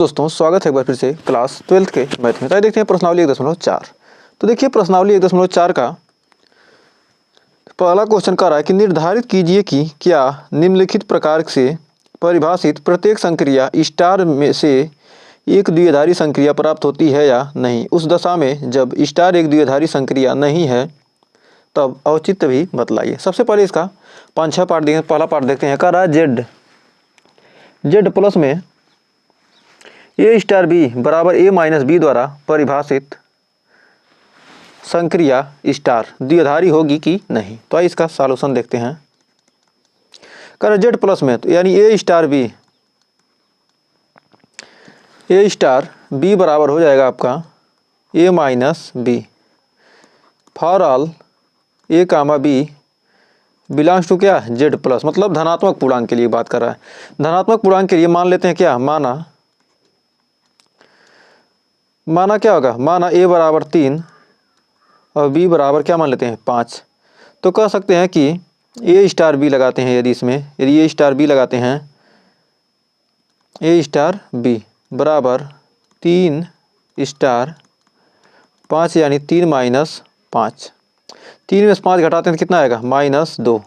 दोस्तों स्वागत है एक बार फिर से क्लास 12th के मैथ में। तो देखते हैं प्रश्नावली 1.4। तो देखिए प्रश्नावली 1.4 का पहला क्वेश्चन कह रहा है कि निर्धारित कीजिए कि क्या निम्नलिखित प्रकार से परिभाषित प्रत्येक संक्रिया स्टार में से एक द्विआधारी संक्रिया प्राप्त होती है या नहीं। उस दशा में जब स्टार एक द्विआधारी संक्रिया नहीं है तब औचित्य भी बतलाइए। सबसे पहले इसका 5-6 पार्ट देखें। पहला पार्ट देखते हैं। कह रहा है जेड प्लस में ए स्टार बी बराबर ए माइनस बी द्वारा परिभाषित संक्रिया स्टार द्विआधारी होगी कि नहीं। तो आइए इसका सॉल्यूशन देखते हैं। कर जेड प्लस में तो यानी ए स्टार बी बराबर हो जाएगा आपका A minus B for all A comma B belongs to क्या जेड प्लस, मतलब धनात्मक पूर्णांक के लिए बात कर रहा है। धनात्मक पूर्णांक के लिए मान लेते हैं क्या, माना क्या होगा, माना ए बराबर 3 और बी बराबर क्या मान लेते हैं 5। तो कह सकते हैं कि ए स्टार बी लगाते हैं। यदि ए स्टार बी लगाते हैं, ए स्टार बी बराबर 3 स्टार 5 यानी 3 माइनस 5। 3 में से 5 घटाते हैं तो कितना आएगा -2।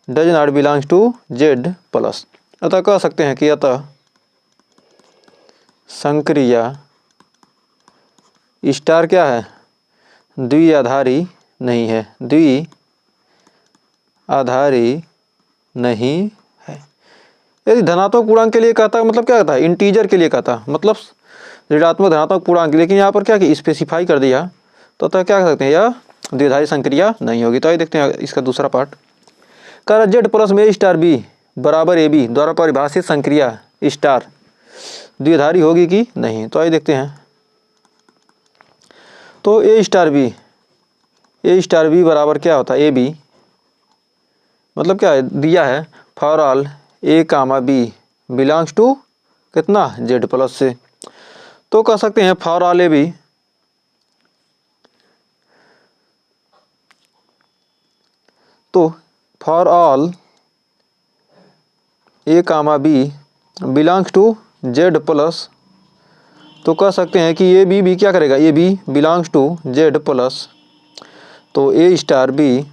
Does not belongs to Z plus. अतः कह सकते हैं कि अतः संक्रिया स्टार क्या है, द्विआधारी नहीं है, द्विआधारी नहीं है। यदि धनात्मक पूर्णांक के लिए कहता है, मतलब क्या कहता है, इंटीजर के लिए कहता, मतलब ऋणात्मक धनात्मक पूर्णांक, लेकिन यहाँ पर क्या कि स्पेसिफाई कर दिया तो क्या कह सकते हैं, यह द्विआधारी संक्रिया नहीं होगी। तो आइए देखते हैं इसका दूसरा पार्ट। कह रहा जेड प्लस में ए स्टार बी बराबर ए बी द्वारा परिभाषित संक्रिया स्टार द्विआधारी होगी कि नहीं। तो आइए देखते हैं। तो ए स्टार बी बराबर क्या होता है ए बी, मतलब क्या है, दिया है for all A comma B belongs to कितना जेड प्लस से। तो कह सकते हैं फॉर ऑल ए बी तो for all A comma B belongs to Z plus. तो कह सकते हैं कि ए बी क्या करेगा, A B belongs to Z plus. तो A star B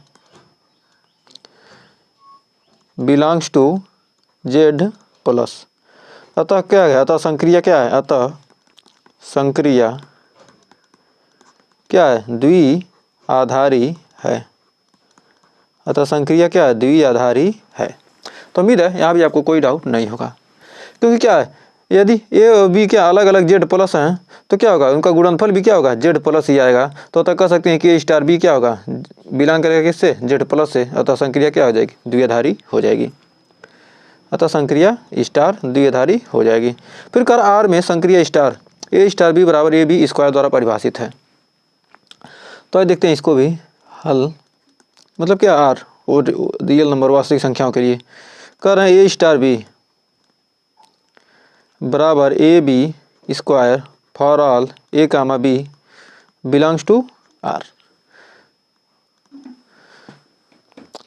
belongs to Z plus. अतः क्या है, अतः संक्रिया क्या है, अतः संक्रिया क्या है, द्विआधारी है। अतः संक्रिया क्या है, द्विआधारी है। तो उम्मीद है यहाँ भी आपको कोई डाउट नहीं होगा, क्योंकि क्या है, यदि ए और बी क्या अलग अलग जेड प्लस हैं तो क्या होगा, उनका गुणनफल भी क्या होगा, जेड प्लस ही आएगा। तो अतः कह सकते हैं कि ए स्टार बी क्या होगा, बिलोंग करेगा किससे, जेड प्लस से। अतः संक्रिया क्या हो जाएगी, द्विआधारी हो जाएगी। अतः संक्रिया स्टार द्विआधारी हो जाएगी। फिर कर आर में संक्रिया स्टार ए स्टार बी बराबर ए बी स्क्वायर द्वारा परिभाषित है। तो आज देखते हैं इसको भी हल, मतलब क्या आर और रियल नंबर वास्तविक संख्याओं के लिए कर रहे हैं ए स्टार बी बराबर A B square for all A comma B belongs to R.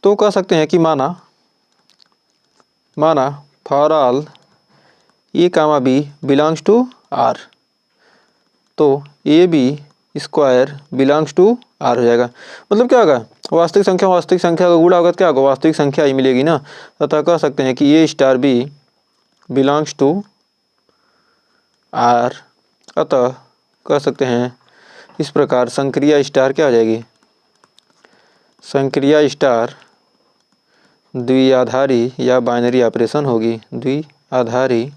तो कह सकते हैं कि माना for all A comma B belongs to R, तो A B square belongs to R हो जाएगा। मतलब क्या होगा, वास्तविक संख्या का गुणा होगा तो क्या होगा, वास्तविक संख्या ही मिलेगी ना। अतः कह सकते हैं कि A star B belongs to R. अतः कह सकते हैं इस प्रकार संक्रिया स्टार क्या हो जाएगी, संक्रिया स्टार द्विआधारी या बाइनरी ऑपरेशन होगी, द्विआधारी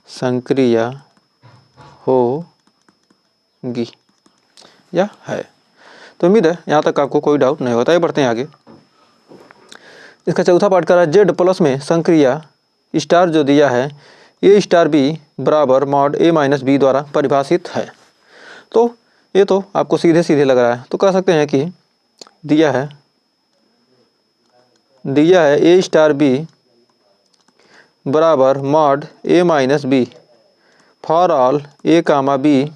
संक्रिया होगी या है। तो उम्मीद है यहाँ तक आपको कोई डाउट नहीं होता है। बढ़ते हैं आगे। इसका चौथा पार्ट कर रहा है जेड प्लस में संक्रिया स्टार जो दिया है ए स्टार बी बराबर मॉड ए माइनस बी द्वारा परिभाषित है। तो ये तो आपको सीधे लग रहा है। तो कह सकते हैं कि दिया है ए स्टार बी बराबर mod A minus B for all A comma B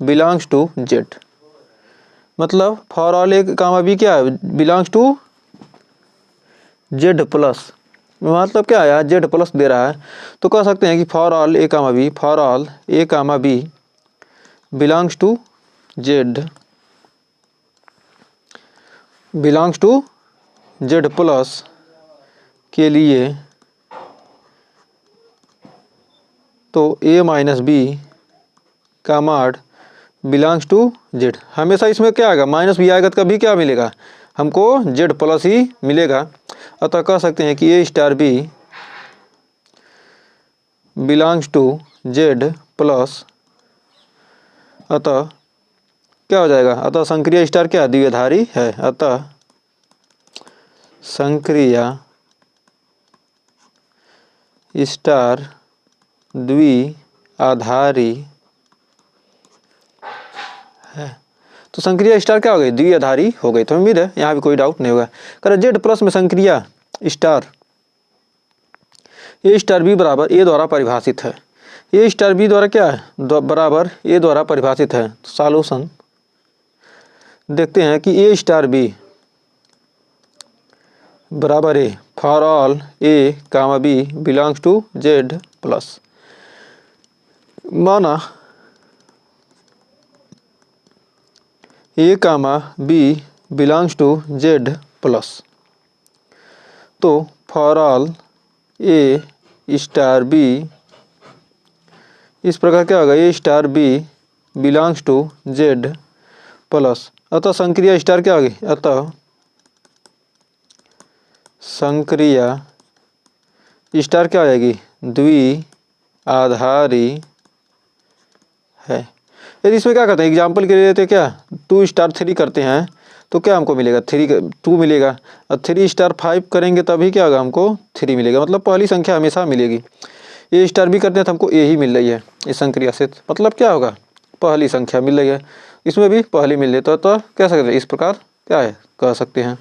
belongs to Z. मतलब for all A comma B क्या है, बिलोंग्स टू जेड प्लस। मतलब क्या है, जेड प्लस दे रहा है, तो कह सकते हैं कि for all A comma B, for all A comma B belongs to Z, belongs to Z plus के लिए तो ए माइनस बी का माड बिलोंग्स टू जेड। हमेशा इसमें क्या आएगा, माइनस बी आएगा तो कभी क्या मिलेगा, हमको जेड प्लस ही मिलेगा। अतः कह सकते हैं कि A star B belongs to Z plus, अतः क्या हो जाएगा, अतः संक्रिया स्टार क्या द्विआधारी है, अतः संक्रिया स्टार द्विआधारी है। तो संक्रिया स्टार क्या हो गई, द्विआधारी हो गई। तो उम्मीद है यहाँ भी कोई डाउट नहीं होगा। कर जेड प्लस में संक्रिया स्टार ए स्टार बी बराबर ए द्वारा परिभाषित है, ए स्टार बी द्वारा क्या है, बराबर ए द्वारा परिभाषित है। तो सॉल्यूशन देखते हैं कि ए स्टार बी बराबर A for all A comma B belongs to Z plus. माना A comma B belongs to Z plus, तो for all A star B इस प्रकार क्या होगा, A star B belongs to Z plus. अतः संक्रिया star क्या होगी, अतः संक्रिया स्टार क्या हो जाएगी, द्विआधारी है। यदि इसमें क्या करते हैं, एग्जाम्पल के लिए लेते हैं क्या, 2 स्टार 3 करते हैं तो क्या हमको मिलेगा, 2 मिलेगा, और 3 स्टार 5 करेंगे तभी क्या होगा, हमको 3 मिलेगा। मतलब पहली संख्या हमेशा मिलेगी। ए स्टार भी करते हैं तो हमको ए ही मिल रही है इस संक्रिया से, मतलब क्या होगा, पहली संख्या मिल रही है, इसमें भी पहली मिल रही है। तो कह सकते हैं इस प्रकार क्या है, कह सकते हैं।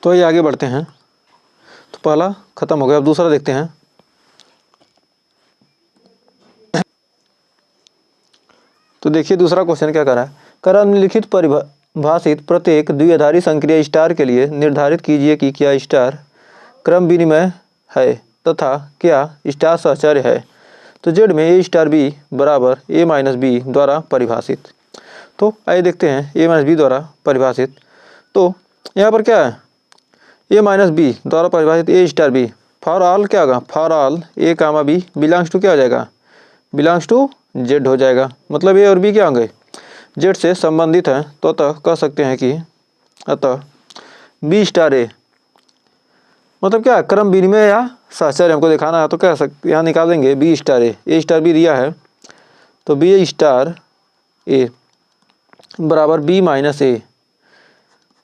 तो ये आगे बढ़ते हैं। तो पहला खत्म हो गया, अब दूसरा देखते हैं। तो देखिए दूसरा क्वेश्चन क्या कर रहा है, कर निम्नलिखित परिभाषित प्रत्येक द्विआधारी संक्रिया स्टार के लिए निर्धारित कीजिए कि क्या स्टार क्रम विनिमय है तथा क्या स्टार सहचर्य है। तो जेड में ए स्टार बी बराबर ए माइनस बी द्वारा परिभाषित। तो आइए देखते हैं ए माइनस बी द्वारा परिभाषित। तो यहाँ पर क्या है, ए माइनस बी द्वारा परिभाषित A star B for all क्या होगा, for all A comma B belongs to क्या हो जाएगा, बिलोंग्स टू जेड हो जाएगा। मतलब ए और बी क्या होंगे, जेड से संबंधित हैं। तो अतः कह सकते हैं कि अतः बी स्टार ए मतलब क्या, क्रम विनिमय या सहचर्य हमको दिखाना है। तो कह सकते यहाँ निकाल देंगे B star A star B दिया है तो बी स्टार ए बराबर B minus A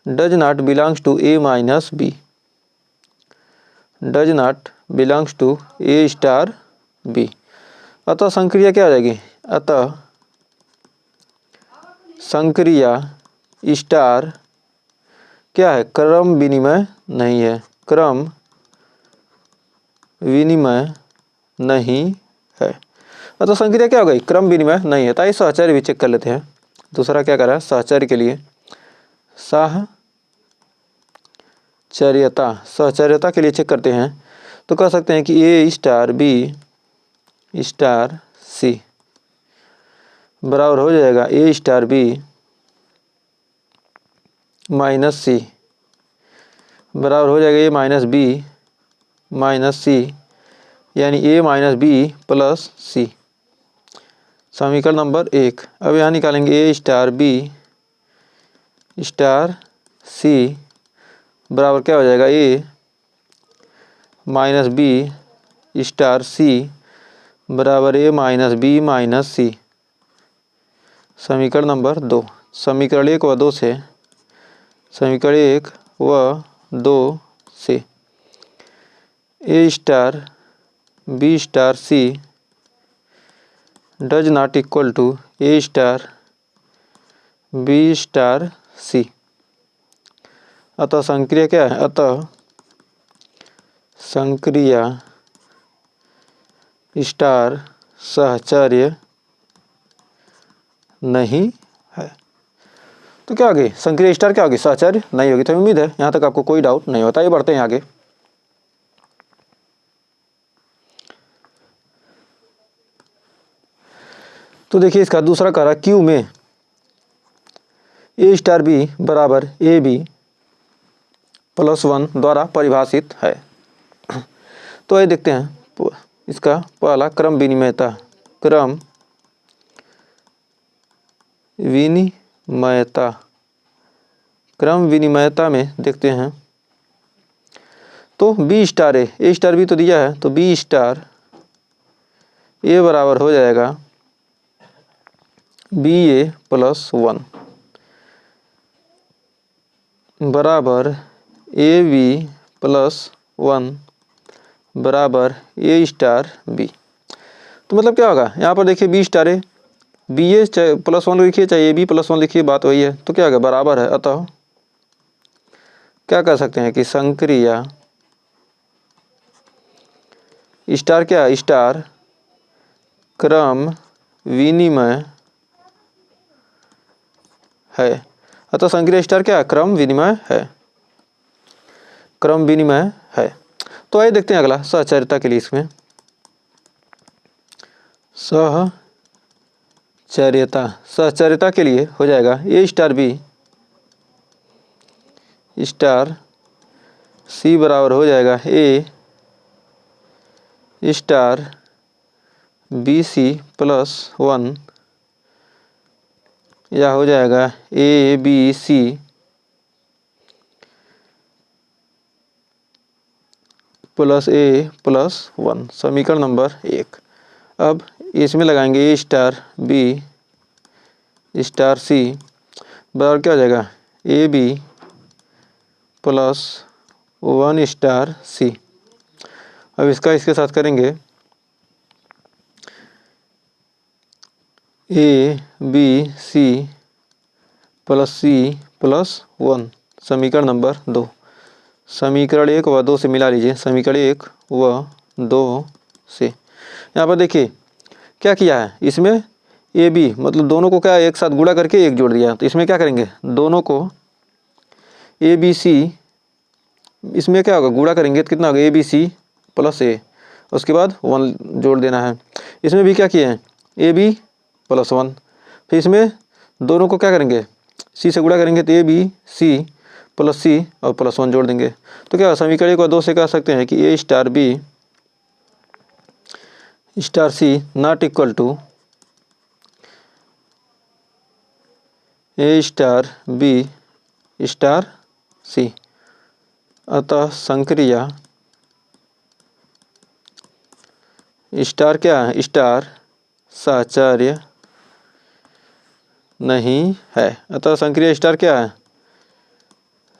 does not belongs to A minus B, does not belongs to A star B. अतः संक्रिया क्या आ जाएगी, अतः संक्रिया स्टार क्या है, क्रम विनिमय नहीं है, क्रम विनिमय नहीं है। अतः संक्रिया क्या हो गई, क्रम विनिमय नहीं है। ताकि सहचर्य भी चेक कर लेते हैं। दूसरा क्या करा है, सहचर्य के लिए सहचर्यता के लिए चेक करते हैं। तो कह सकते हैं कि A star B star C बराबर हो जाएगा ए स्टार बी माइनस सी बराबर हो जाएगा ए माइनस बी माइनस सी, यानी ए माइनस बी प्लस सी। समीकरण नंबर 1। अब यहाँ निकालेंगे A star B star C बराबर क्या हो जाएगा, ए माइनस बी स्टार सी बराबर ए माइनस बी माइनस सी। समीकरण नंबर 2। समीकरण 1 व 2 से, समीकरण 1 व 2 से A star B star C does not equal to A star B star C. अतः संक्रिया क्या है, अतः संक्रिया स्टार सहचर्य नहीं है। तो क्या होगी संक्रिया स्टार क्या होगी सहचर्य नहीं होगी। तो उम्मीद है यहाँ तक आपको कोई डाउट नहीं होता। ये बढ़ते हैं आगे। तो देखिए इसका दूसरा कह रहा क्यू में ए स्टार बी बराबर ए बी प्लस 1 द्वारा परिभाषित है। तो ये देखते हैं इसका पहला क्रम विनिमयता। क्रम विनिमयता, क्रम विनिमयता में देखते हैं तो B star A star B तो दिया है, तो बी स्टार ए बराबर हो जाएगा बी ए प्लस 1 बराबर ए बी प्लस 1 बराबर ए स्टार बी। तो मतलब क्या होगा यहाँ पर देखिए बी स्टार ए बी ए चाहे प्लस 1 लिखिए चाहे ए बी प्लस 1 लिखिए, बात वही है। तो क्या होगा बराबर है। अतः क्या कह सकते हैं कि संक्रिया स्टार क्या स्टार क्रम विनिमय है। अतः संक्रिया स्टार क्या क्रम विनिमय है, क्रम विनिमय है। तो आइए देखते हैं अगला सहचर्यता के लिए। इसमें सहचर्यता के लिए हो जाएगा A star B star C बराबर हो जाएगा A star B C plus 1 या हो जाएगा A B C plus A plus 1, समीकरण नंबर 1। अब इसमें लगाएंगे A star B star C बराबर क्या हो जाएगा A B plus 1 star C. अब इसका इसके साथ करेंगे A B C plus C plus 1, समीकरण नंबर 2। समीकरण 1 व 2 से मिला लीजिए, समीकरण 1 व 2 से। यहाँ पर देखिए क्या किया है, इसमें ए बी मतलब दोनों को क्या एक साथ गुणा करके एक जोड़ दिया। तो इसमें क्या करेंगे दोनों को ए बी सी, इसमें क्या होगा गुणा करेंगे तो कितना होगा ए बी सी प्लस ए, उसके बाद 1 जोड़ देना है। इसमें भी क्या किए हैं ए बी प्लस 1, फिर इसमें दोनों को क्या करेंगे सी से गुणा करेंगे तो ए बी सी प्लस सी और प्लस 1 जोड़ देंगे। तो क्या समीकरण 1 व 2 से कह सकते हैं कि A star B star C not equal to A star B star C. अतः संक्रिया स्टार क्या है स्टार सहचर्य नहीं है। अतः संक्रिया स्टार क्या है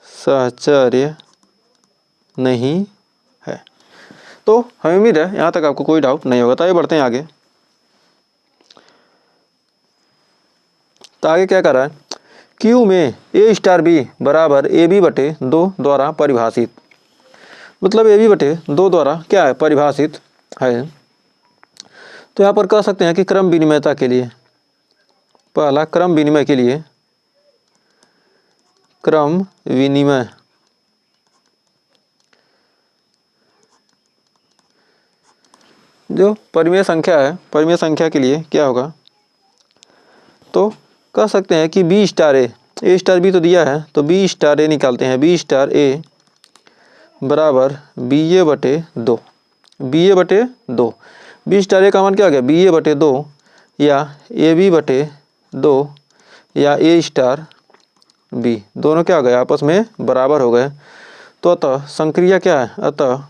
सहचर्य नहीं है। तो हमें उम्मीद है यहाँ तक आपको कोई डाउट नहीं होगा। तो आइए बढ़ते हैं आगे। तो आगे क्या कर रहा है क्यू में ए स्टार बी बराबर ए बी बटे 2 द्वारा परिभाषित, मतलब ए बी बटे 2 द्वारा क्या है परिभाषित है। तो यहाँ पर कह सकते हैं कि क्रम विनिमयता के लिए, पहला क्रम विनिमय के लिए क्रम विनिमय जो परिमेय संख्या है, परिमेय संख्या के लिए क्या होगा तो कह सकते हैं कि B star A star B तो दिया है तो बी स्टार ए निकालते हैं। बी स्टार ए बराबर बी ए बटे 2, बी ए बटे 2। बी स्टार ए का मान क्या हो गया बी ए बटे 2 या ए बी बटे 2 या ए स्टार बी, दोनों क्या हो गए आपस में बराबर हो गए। तो अतः संक्रिया क्या है, अतः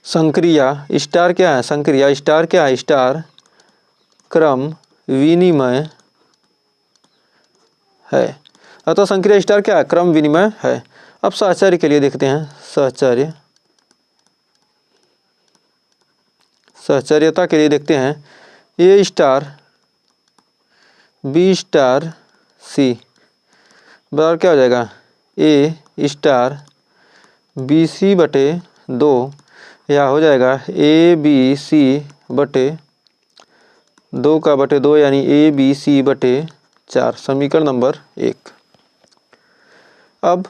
संक्रिया स्टार क्या है, संक्रिया स्टार क्या है स्टार क्रम विनिमय है। अतः संक्रिया स्टार क्या है क्रम विनिमय है। अब सहचर्य के लिए देखते हैं, सहचर्य सहचर्यता के लिए देखते हैं A star B star C बराबर क्या हो जाएगा ए स्टार बी सी बटे 2 या हो जाएगा ए बी सी बटे 2 का बटे 2 यानी ए बी सी बटे 4, समीकरण नंबर 1। अब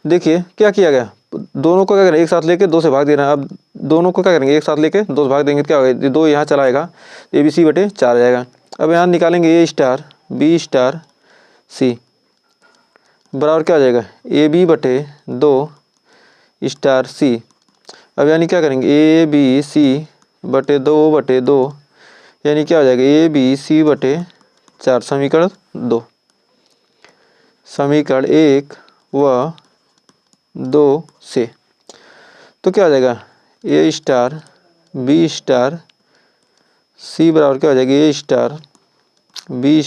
देखिए क्या किया गया, दोनों को क्या करें, एक साथ लेके 2 से भाग दे रहे हैं। अब दोनों को क्या करेंगे, एक साथ लेके 2 से भाग देंगे तो क्या होगा, 2 यहाँ चला आएगा, ABC/4 आ जाएगा। अब यहाँ निकालेंगे A B C बराबर क्या हो जाएगा, AB/2 C। अब यानी क्या करेंगे, ABC/2/2 यानी क्या हो जाएगा, ABC/4, समीकरण 2। समीकरण 1 व 2 से तो क्या हो जाएगा, A B C बराबर क्या हो जाएगा, A B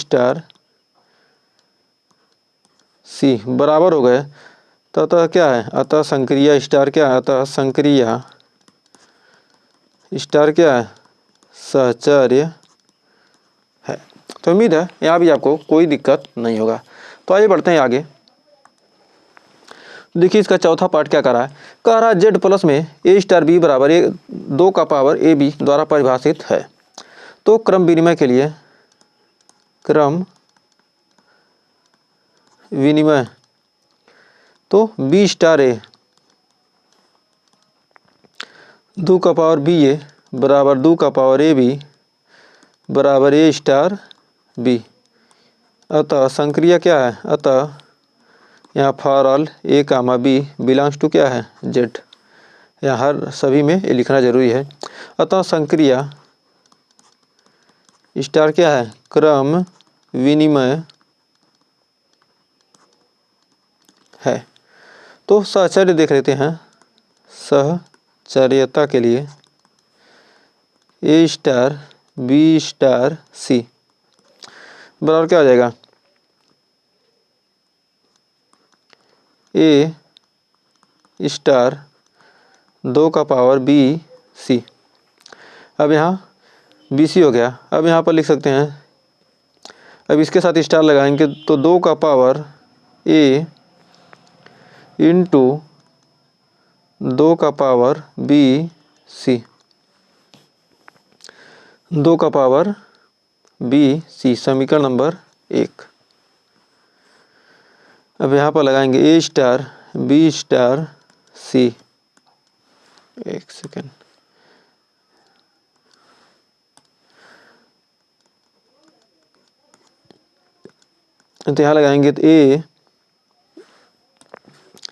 C बराबर हो गए। तो अतः क्या है, अतः संक्रिया स्टार क्या है, अतः संक्रिया स्टार क्या है, सहचर्य है। तो उम्मीद है यहाँ भी आपको कोई दिक्कत नहीं होगा। तो आइए बढ़ते हैं आगे। देखिए इसका चौथा पार्ट क्या कर रहा है, कह रहा है Z प्लस में A*B बराबर 2 का पावर AB द्वारा परिभाषित है। तो क्रम विनिमय के लिए, क्रम विनिमय तो B*A 2 का पावर BA बराबर 2 का पावर AB बराबर A*B। अतः संक्रिया क्या है, अतः यहाँ for all A, B belongs to क्या है, Z। यहाँ हर सभी में ये लिखना जरूरी है। अतः संक्रिया स्टार क्या है, क्रम विनिमय है। तो सहचर्य देख लेते हैं। सहचर्यता के लिए A* B* C बराबर क्या हो जाएगा, A* 2 का पावर BC। अब यहाँ BC हो गया। अब यहाँ पर लिख सकते हैं, अब इसके साथ स्टार लगाएंगे तो 2 का पावर A इंटू 2 का पावर BC, 2 का पावर BC, समीकरण नंबर 1। अब यहाँ पर लगाएंगे A* B* C। एक सेकेंड, तो यहाँ लगाएंगे तो A,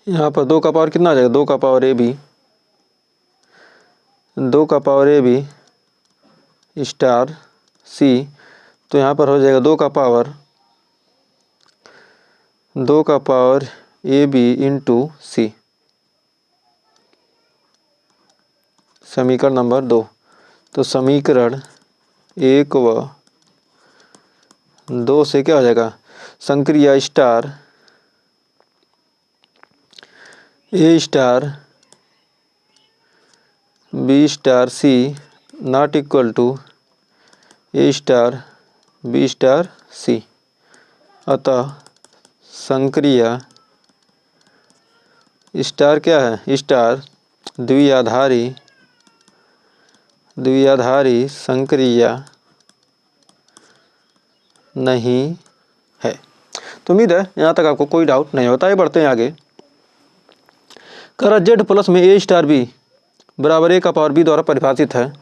यहाँ पर 2 का पावर कितना आ जाएगा, 2 का पावर AB, 2 का पावर AB C। तो यहाँ पर हो जाएगा 2 का पावर AB इंटू C, समीकरण नंबर 2। तो समीकरण 1 व 2 से क्या हो जाएगा, संक्रिया star A* B* C not equal to A* B* C। अतः संक्रिया स्टार क्या है, स्टार द्विआधारी संक्रिया नहीं है। तो उम्मीद है यहाँ तक आपको कोई डाउट नहीं होता है। बढ़ते हैं आगे। कह रहा Z प्लस में A* B बराबर A का पावर B द्वारा परिभाषित है।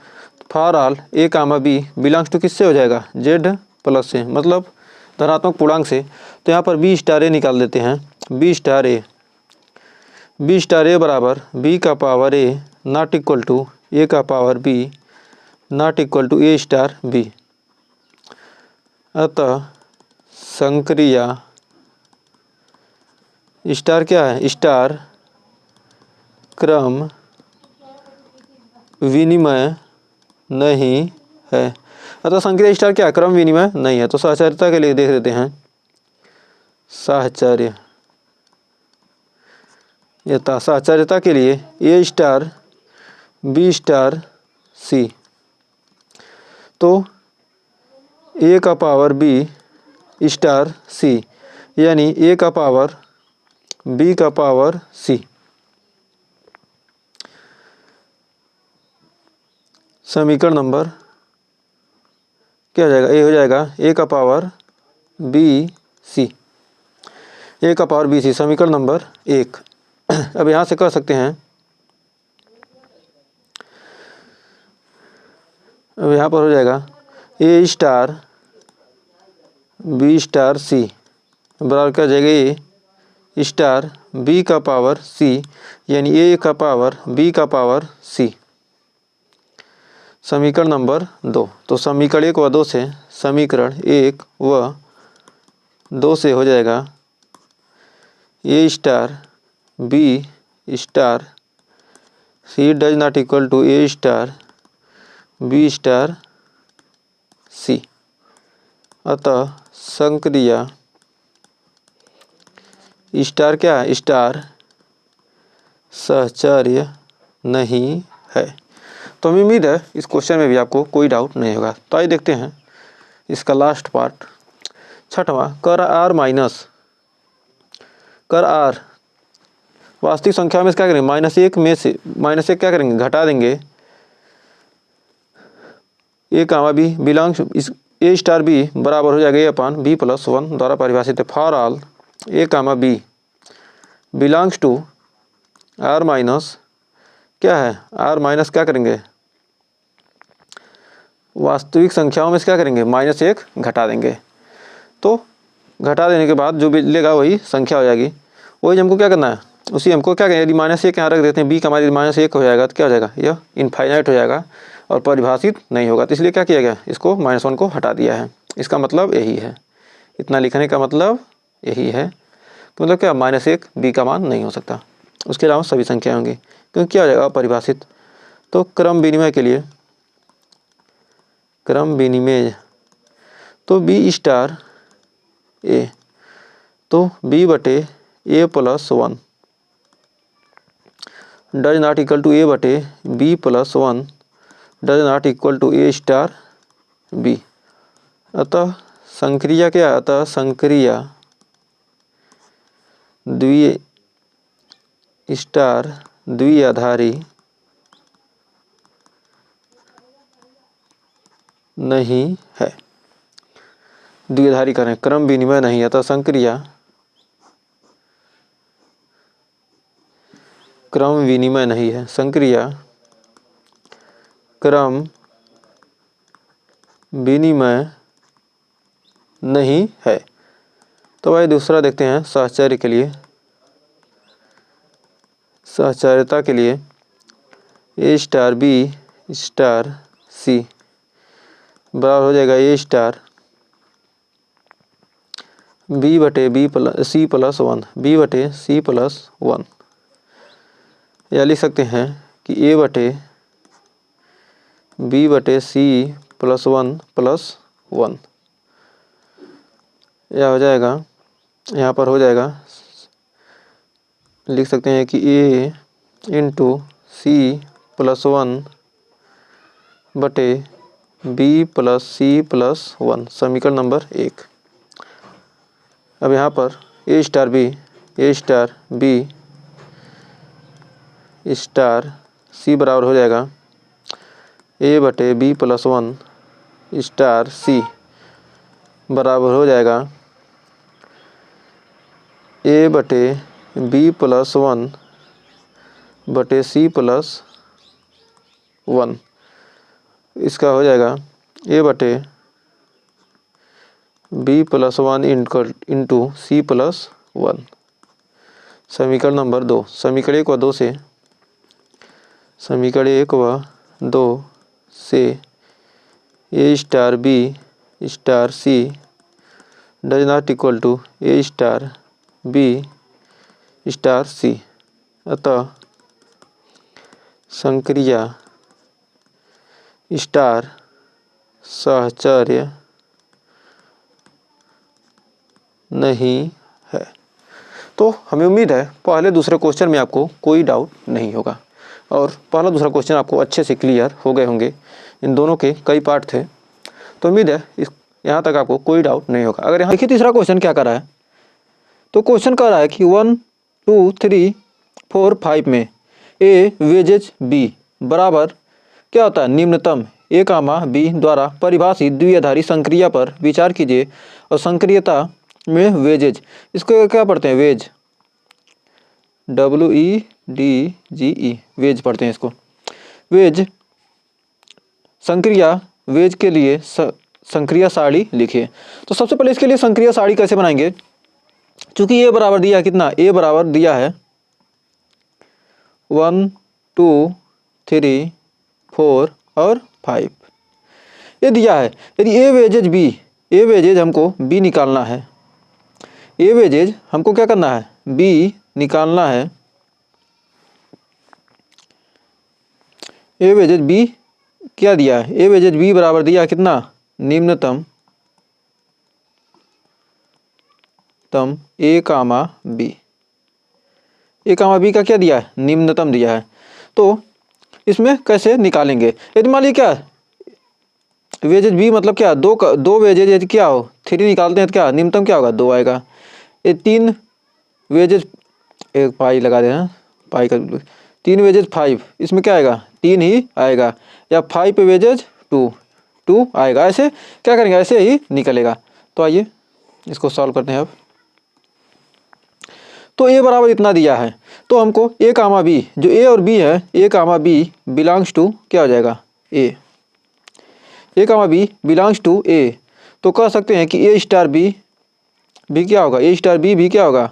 For all A, B belongs to किससे हो जाएगा, Z प्लस से, मतलब धनात्मक पूर्णांक से। तो यहाँ पर B* निकाल देते हैं। B* बराबर B का power A not equal to A का power B not equal to A*B। अतः संक्रिया स्टार क्या है, स्टार क्रम विनिमय नहीं है। अतः संक्रिया स्टार क्या है, क्रम विनिमय नहीं है। तो सहचर्यता के लिए देख लेते हैं, सहचर्यता के लिए A* B* C। तो A का पावर B* C यानी A का पावर B का पावर C, समीकरण नंबर क्या हो जाएगा, A हो जाएगा A का पावर बी सी, ए का पावर बी सी, समीकरण नंबर 1। अब यहाँ से कर सकते हैं, अब यहाँ पर हो जाएगा A star B star C बराबर क्या हो जाएगा, ए स्टार बी का पावर सी, यानी ए का पावर बी का पावर सी, समीकरण नंबर 2। तो समीकरण 1 व 2 से, समीकरण 1 व 2 से हो जाएगा A star B star C does not equal to A star B star C. अतः संक्रिया स्टार क्या है, स्टार सहचर्य नहीं है। तो हमें उम्मीद है इस क्वेश्चन में भी आपको कोई डाउट नहीं होगा। तो आइए देखते हैं इसका लास्ट पार्ट, छठवां, कर आर माइनस, कर आर वास्तविक संख्या में से क्या करेंगे, -1 में से -1 क्या करेंगे, घटा देंगे, ए कामा बी बिलोंग्स इस ए स्टार बी बराबर हो जाएगा ए अपान बी प्लस 1 द्वारा परिभाषित है। For all A comma B belongs to R minus क्या है, आर माइनस क्या करेंगे, वास्तविक संख्याओं में से क्या करेंगे, -1 घटा देंगे। तो घटा देने के बाद जो मिलेगा वही संख्या हो जाएगी। वही हमको क्या करना है, उसी हमको क्या करें, यदि -1 यहाँ रख देते हैं, बी का हमारी -1 हो जाएगा तो क्या हो जाएगा, यह इनफाइनाइट हो जाएगा और परिभाषित नहीं होगा। तो इसलिए क्या किया गया, इसको -1 को हटा दिया है। इसका मतलब यही है, इतना लिखने का मतलब यही है। तो मतलब क्या, -1 बी का मान नहीं हो सकता, उसके अलावा सभी संख्याएं होंगी, क्योंकि क्या हो जाएगा, अपरिभाषित। तो क्रम विनिमय के लिए, क्रम विनिमय, तो बी स्टार ए, तो बी बटे A plus 1 does not equal to A बटे B plus 1 does not equal to A star B. अतः संक्रिया क्या, अतः संक्रिया द्विआधारी नहीं है। द्विआधारी करें, क्रम विनिमय नहीं, अतः संक्रिया क्रम विनिमय नहीं है, संक्रिया क्रम विनिमय नहीं है। तो भाई दूसरा देखते हैं, सहचर्य के लिए, सहचर्यता के लिए A star B star C बराबर हो जाएगा ए स्टार बी बटे B plus C plus 1, B बटे सी प्लस 1, या लिख सकते हैं कि ए बटे बी बटे सी प्लस 1 प्लस 1, या हो जाएगा, यहाँ पर हो जाएगा, लिख सकते हैं कि ए इंटू सी प्लस 1 बटे बी प्लस सी प्लस 1, समीकरण नंबर 1। अब यहाँ पर A star B star C बराबर हो जाएगा ए बटे बी प्लस 1 स्टार सी बराबर हो जाएगा ए बटे बी प्लस 1 बटे सी प्लस 1। इसका हो जाएगा ए बटे B plus 1 into C plus 1, समीकरण नंबर 2। समीकरण 1 व 2 से, समीकरण 1 व 2 से A star B star C does not equal to A star B star C. अतः संक्रिया स्टार सहचर्य नहीं है। तो हमें उम्मीद है पहले दूसरे क्वेश्चन में आपको कोई डाउट नहीं होगा और पहला दूसरा क्वेश्चन आपको अच्छे से क्लियर हो गए होंगे। इन दोनों के कई पार्ट थे, तो उम्मीद है इस यहाँ तक आपको कोई डाउट नहीं होगा। अगर यहाँ देखिए तीसरा क्वेश्चन क्या कर रहा है, तो क्वेश्चन कह रहा है कि 1 2 3 4 5 में ए वेजेज बी बराबर क्या होता है, निम्नतम ए कामा बी द्वारा परिभाषित द्विआधारी संक्रिया पर विचार कीजिए और संक्रियता में वेजेज, इसको क्या पढ़ते हैं, वेज, WEDGE, वेज पढ़ते हैं इसको। वेज संक्रिया, वेज के लिए संक्रिया सारणी लिखिए। तो सबसे पहले इसके लिए संक्रिया सारणी कैसे बनाएंगे, चूंकि ए बराबर दिया है कितना, ए बराबर दिया है 1 2 3 4 और 5, ये दिया है। यदि ए वेजेज बी, ए वेजेज हमको बी निकालना है, ए वेजेज हमको क्या करना है, बी निकालना है। ए वेजेज बी क्या दिया है, ए वेजेज बी बराबर दिया है कितना, निम्नतम ए comma B, A comma B का क्या दिया है, निम्नतम दिया है। तो इसमें कैसे निकालेंगे, यदि मान लीजिए क्या वेजेज बी मतलब क्या, दो वेजेज यदि क्या हो 3 निकालते हैं तो क्या निम्नतम क्या होगा, 2 आएगा। ये 3 वेजेज, एक पाई लगा देना, पाई का 3 वेजेज 5, इसमें क्या आएगा, 3 ही आएगा, या 5 वेजेज 2 आएगा। ऐसे क्या करेंगे, ऐसे ही निकलेगा। तो आइए इसको सॉल्व करते हैं अब। तो ए बराबर इतना दिया है, तो हमको ए कामा बी, जो ए और बी है, ए कामा बी बिलोंग्स टू क्या हो जाएगा, ए comma B belongs to A. तो कह सकते हैं कि ए स्टार बी भी क्या होगा, ए स्टार बी भी क्या होगा,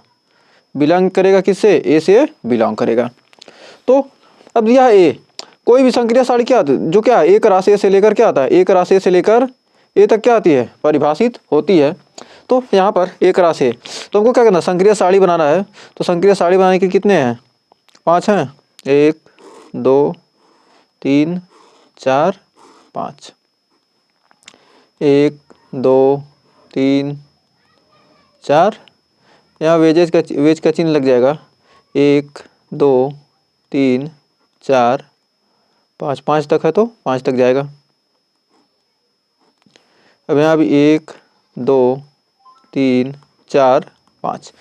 बिलोंग करेगा किससे, ए से बिलोंग करेगा। तो अब दिया है ए, कोई भी संक्रिया सारणी क्या आती है, जो क्या है एक राशि से लेकर क्या आता है, एक राशि से लेकर ए तक क्या आती है, परिभाषित होती है। तो यहाँ पर एक राशि है, तो हमको क्या करना है, संक्रिया सारणी बनाना है। तो संक्रिया सारणी बनाने के कितने हैं, 5 हैं, 1 2 3 4 5, 1 2 3 4, यहाँ वेज का चिन्ह लग जाएगा, 1 2 3 4 5, 5 तक है तो 5 तक जाएगा। अब यहाँ भी 1 2 3 4 5,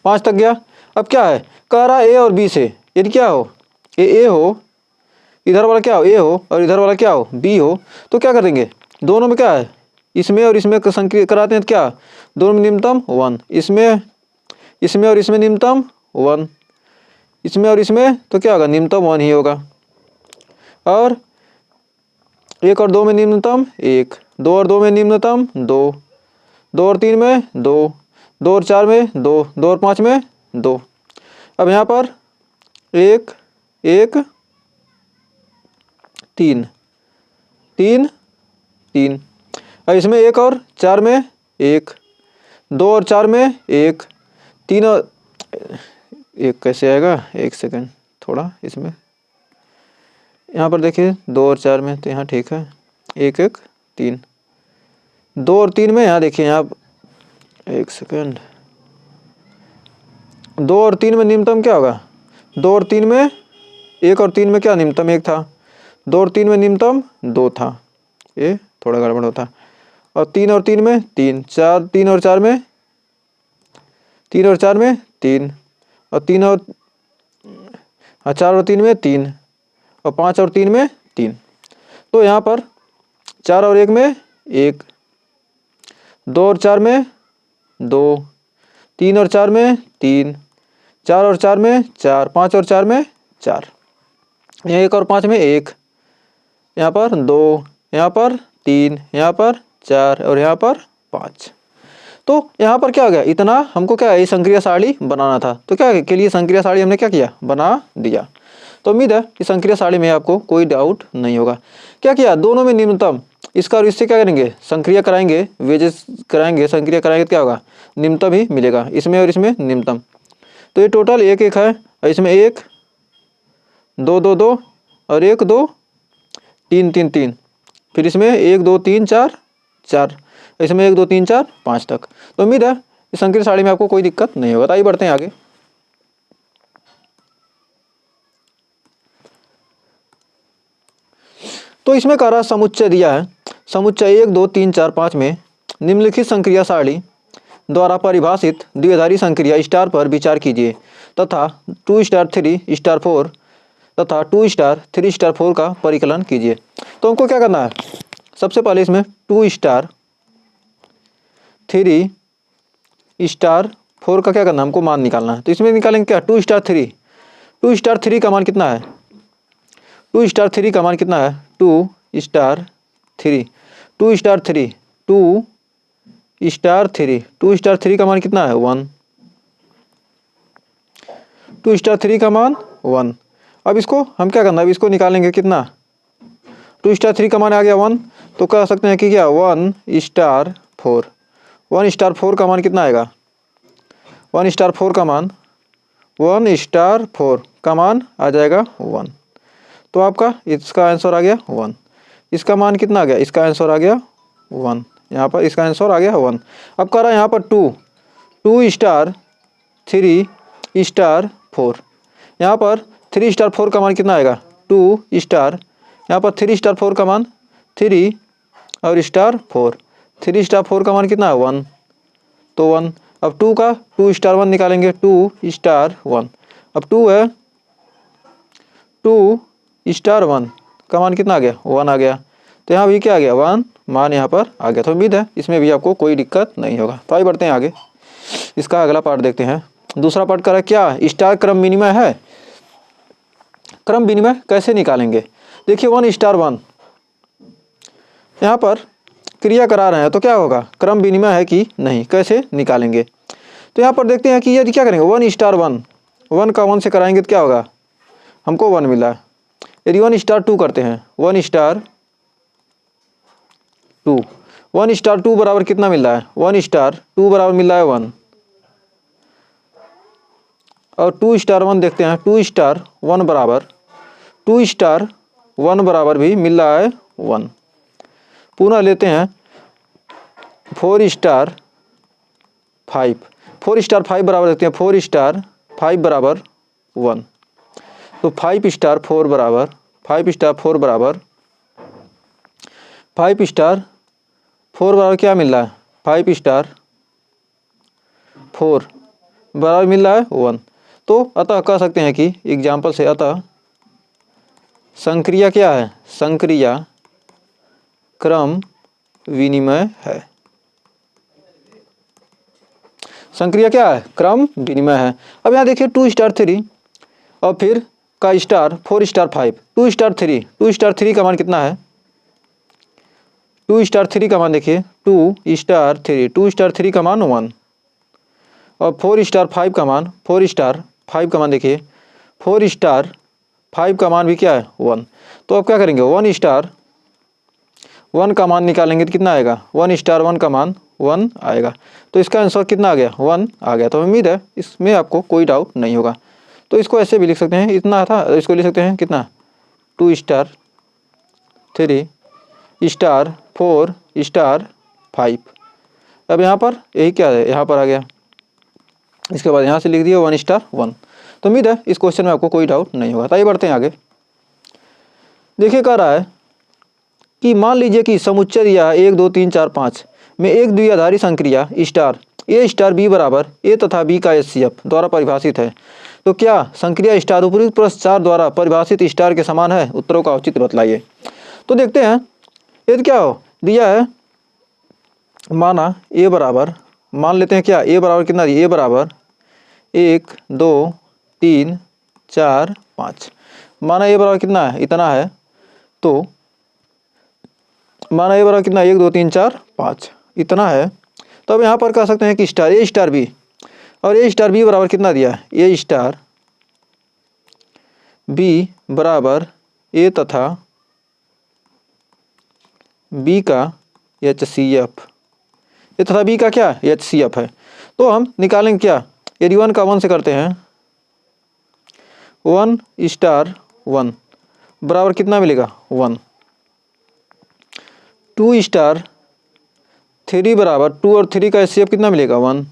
5 तक गया। अब क्या है, कह रहा है ए और बी से, यदि क्या हो, ए हो, इधर वाला क्या हो, ए हो, और इधर वाला क्या हो, बी हो, तो क्या कर देंगे, दोनों में क्या है, इसमें और इसमें संक्रिया कराते हैं तो क्या, दोनों में निम्नतम 1, इसमें और इसमें निम्नतम 1, इसमें और इसमें तो क्या होगा, निम्नतम 1 ही होगा। और 1 और 2 में निम्नतम 1, 2 और 2 में निम्नतम 2, 2 और 3 में 2, 2 और 4 में 2, 2 और 5 में 2। अब यहाँ पर 1 1 3 3 3, अब इसमें 1 और 4 में 1, 2 और 4 में 1, 3 और 1 कैसे आएगा, 1 सेकंड थोड़ा, इसमें यहाँ पर देखिए 2 और 4 में, तो यहाँ ठीक है, 1 1 3, 2 और 3 में यहाँ देखिए, यहाँ 1 सेकंड, 2 और 3 में निम्नतम क्या होगा, 2 और 3 में, 1 और 3 में क्या निम्नतम 1 था, 2 और 3 में निम्नतम 2 था, ये थोड़ा गड़बड़ होता। और 3 और 3 में 3, 4 3 और 4 में 3 और 4 में 3, और 3 और 4 और 3 में 3, और 5 और 3 में 3। तो यहाँ पर 4 और 1 में 1, 2 और 4 में 2, 3 और 4 में 3, 4 और 4 में 4, 5 और 4 में 4, यहाँ 1 और 5 में 1, यहाँ पर 2, यहाँ पर 3, यहाँ पर 4 और यहाँ पर 5। तो यहाँ पर क्या हो गया, इतना हमको क्या है, संक्रिया सारणी बनाना था। तो क्या के लिए संक्रिया सारणी हमने क्या किया, बना दिया। तो उम्मीद है कि संक्रिया सारणी में आपको कोई डाउट नहीं होगा। क्या किया, दोनों में निम्नतम, इसका और इससे क्या करेंगे, संक्रिया कराएंगे, वेजेस कराएंगे, संक्रिया कराएंगे तो क्या होगा, निम्नतम ही मिलेगा, इसमें और इसमें निम्नतम। तो ये टोटल 1 1 है, और इसमें 1 2 2 2 और 1 2 3 3 3, फिर इसमें 1 2 3 4 4, इसमें 1 2 3 4 5 तक। तो उम्मीद है इस संक्रिया सारणी में आपको कोई दिक्कत नहीं होगा। आइए बढ़ते हैं आगे। तो इसमें कह रहा समुच्चय दिया है, समुच्चय 1 2 3 4 5 में निम्नलिखित संक्रिया सारणी द्वारा परिभाषित द्विआधारी संक्रिया स्टार पर विचार कीजिए तथा 2 स्टार 3 स्टार 4 तथा 2 स्टार 3 स्टार 4 का परिकलन कीजिए। तो हमको क्या करना है, सबसे पहले इसमें 2 स्टार 3 स्टार 4 का क्या करना है, हमको मान निकालना है। तो इसमें निकालेंगे क्या, 2 स्टार 3। 2 स्टार 3 का मान कितना है, 2 स्टार 3 का मान कितना है, 2 स्टार 3, 2 स्टार 3, 2 स्टार 3, 2 स्टार 3 का मान कितना है 1, 2 स्टार 3 का मान 1। अब इसको हम क्या करना है, अब इसको निकालेंगे कितना, 2 स्टार 3 का मान आ गया 1, तो कह सकते हैं कि क्या 1 स्टार 4, 1 स्टार 4 का मान कितना आएगा, 1 स्टार 4 का मान, 1 स्टार 4 का मान आ जाएगा 1। तो आपका इसका आंसर आ गया 1। इसका मान कितना आ गया, इसका आंसर आ गया 1। यहाँ पर इसका आंसर आ गया 1। अब कह रहा है यहाँ पर 2 स्टार 3 स्टार 4, यहाँ पर 3 स्टार 4 का मान कितना आएगा, 2 स्टार, यहाँ पर 3 स्टार 4 का मान 3 और स्टार 4, 3 स्टार 4 का मान कितना है 1, तो 1। अब 2 का 2 स्टार 1 निकालेंगे, 2 स्टार 1। अब 2 है, 2 स्टार 1 का मान कितना आ गया, 1 आ गया। तो यहाँ भी क्या आ गया, 1 मान यहाँ पर आ गया। तो उम्मीद है इसमें भी आपको कोई दिक्कत नहीं होगा। तो आइए बढ़ते हैं आगे, इसका अगला पार्ट देखते हैं। दूसरा पार्ट कर रहा है क्या, स्टार क्रम विनिमय है। क्रम विनिमय कैसे निकालेंगे, देखिए 1 स्टार 1 यहाँ पर क्रिया करा रहे हैं, तो क्या होगा, क्रम विनिमय है कि नहीं, कैसे निकालेंगे। तो यहाँ पर देखते हैं कि यदि क्या करेंगे, 1 स्टार 1, 1 का 1 से कराएंगे तो क्या होगा, हमको 1 मिला। यदि 1 स्टार 2 करते हैं, 1 स्टार 2, 1 स्टार 2 बराबर कितना मिल रहा है, 1 स्टार 2 बराबर मिल रहा है 1। और 2 स्टार 1 देखते हैं, 2 स्टार 1 बराबर, 2 स्टार 1 बराबर भी मिल रहा है 1। पुनः लेते हैं 4 स्टार 5, 4 स्टार 5 बराबर देखते हैं, 4 स्टार 5 बराबर 1। तो 5 स्टार 4 बराबर, 5 स्टार 4 बराबर, 5 स्टार 4 बराबर क्या मिल रहा है, 5 स्टार 4 बराबर मिल रहा है 1। तो अतः कह सकते हैं कि एग्जाम्पल से, अतः संक्रिया क्या है, संक्रिया क्रम विनिमय है। संक्रिया क्या है, क्रम विनिमय है। अब यहाँ देखिए 2 स्टार 3 और फिर का स्टार 4 स्टार 5, 2 स्टार 3, 2 स्टार 3 का मान कितना है, 2 स्टार 3 का मान देखिए, 2 स्टार 3, 2 स्टार 3 का मान 1। और 4 स्टार 5 का मान, 4 स्टार 5 का मान देखिए, 4 स्टार 5 का मान भी क्या है 1। तो अब क्या करेंगे, 1 स्टार 1 का मान निकालेंगे तो कितना आएगा, 1 स्टार 1 का मान 1 आएगा। तो इसका आंसर कितना आ गया, 1 आ गया। तो उम्मीद है इसमें आपको कोई डाउट नहीं होगा। तो इसको ऐसे भी लिख सकते हैं, इतना था, इसको लिख सकते हैं कितना, 2 स्टार 3 स्टार 4 स्टार 5। अब यहाँ पर यही क्या है, यहाँ पर आ गया, इसके बाद यहाँ से लिख दिया 1 स्टार 1। तो उम्मीद है इस क्वेश्चन में आपको कोई डाउट नहीं होगा। तो आइए बढ़ते हैं आगे। देखिए कह रहा है कि मान लीजिए कि समुच्चय दिया है 1 2 3 4 5 में एक द्विआधारी संक्रिया स्टार ए स्टार बी बराबर ए तथा बी का एचसीएफ द्वारा परिभाषित है। तो क्या संक्रिया स्टार उपयुक्त प्रश्न 4 द्वारा परिभाषित स्टार के समान है, उत्तरों का औचित्य बतलाइए। तो देखते हैं, यदि क्या हो दिया है, माना ए बराबर, मान लेते हैं क्या, ए बराबर कितना दिया, ए बराबर 1 2 3 4 5, माना ए बराबर कितना है, इतना है। तो माना ए बराबर कितना, 1 2 3 4 5 इतना है। तो अब यहाँ पर कह सकते हैं कि स्टार ए स्टार बी, और ए स्टार बी बराबर कितना दिया है, ए स्टार बी बराबर ए तथा बी का एचसीएफ, ए तथा बी का क्या एचसीएफ है। तो हम निकालेंगे क्या, यदि 1 का 1 से करते हैं, 1 स्टार 1 बराबर कितना मिलेगा 1, 2 स्टार 3 बराबर 2 और 3 का एचसीएफ कितना मिलेगा 1,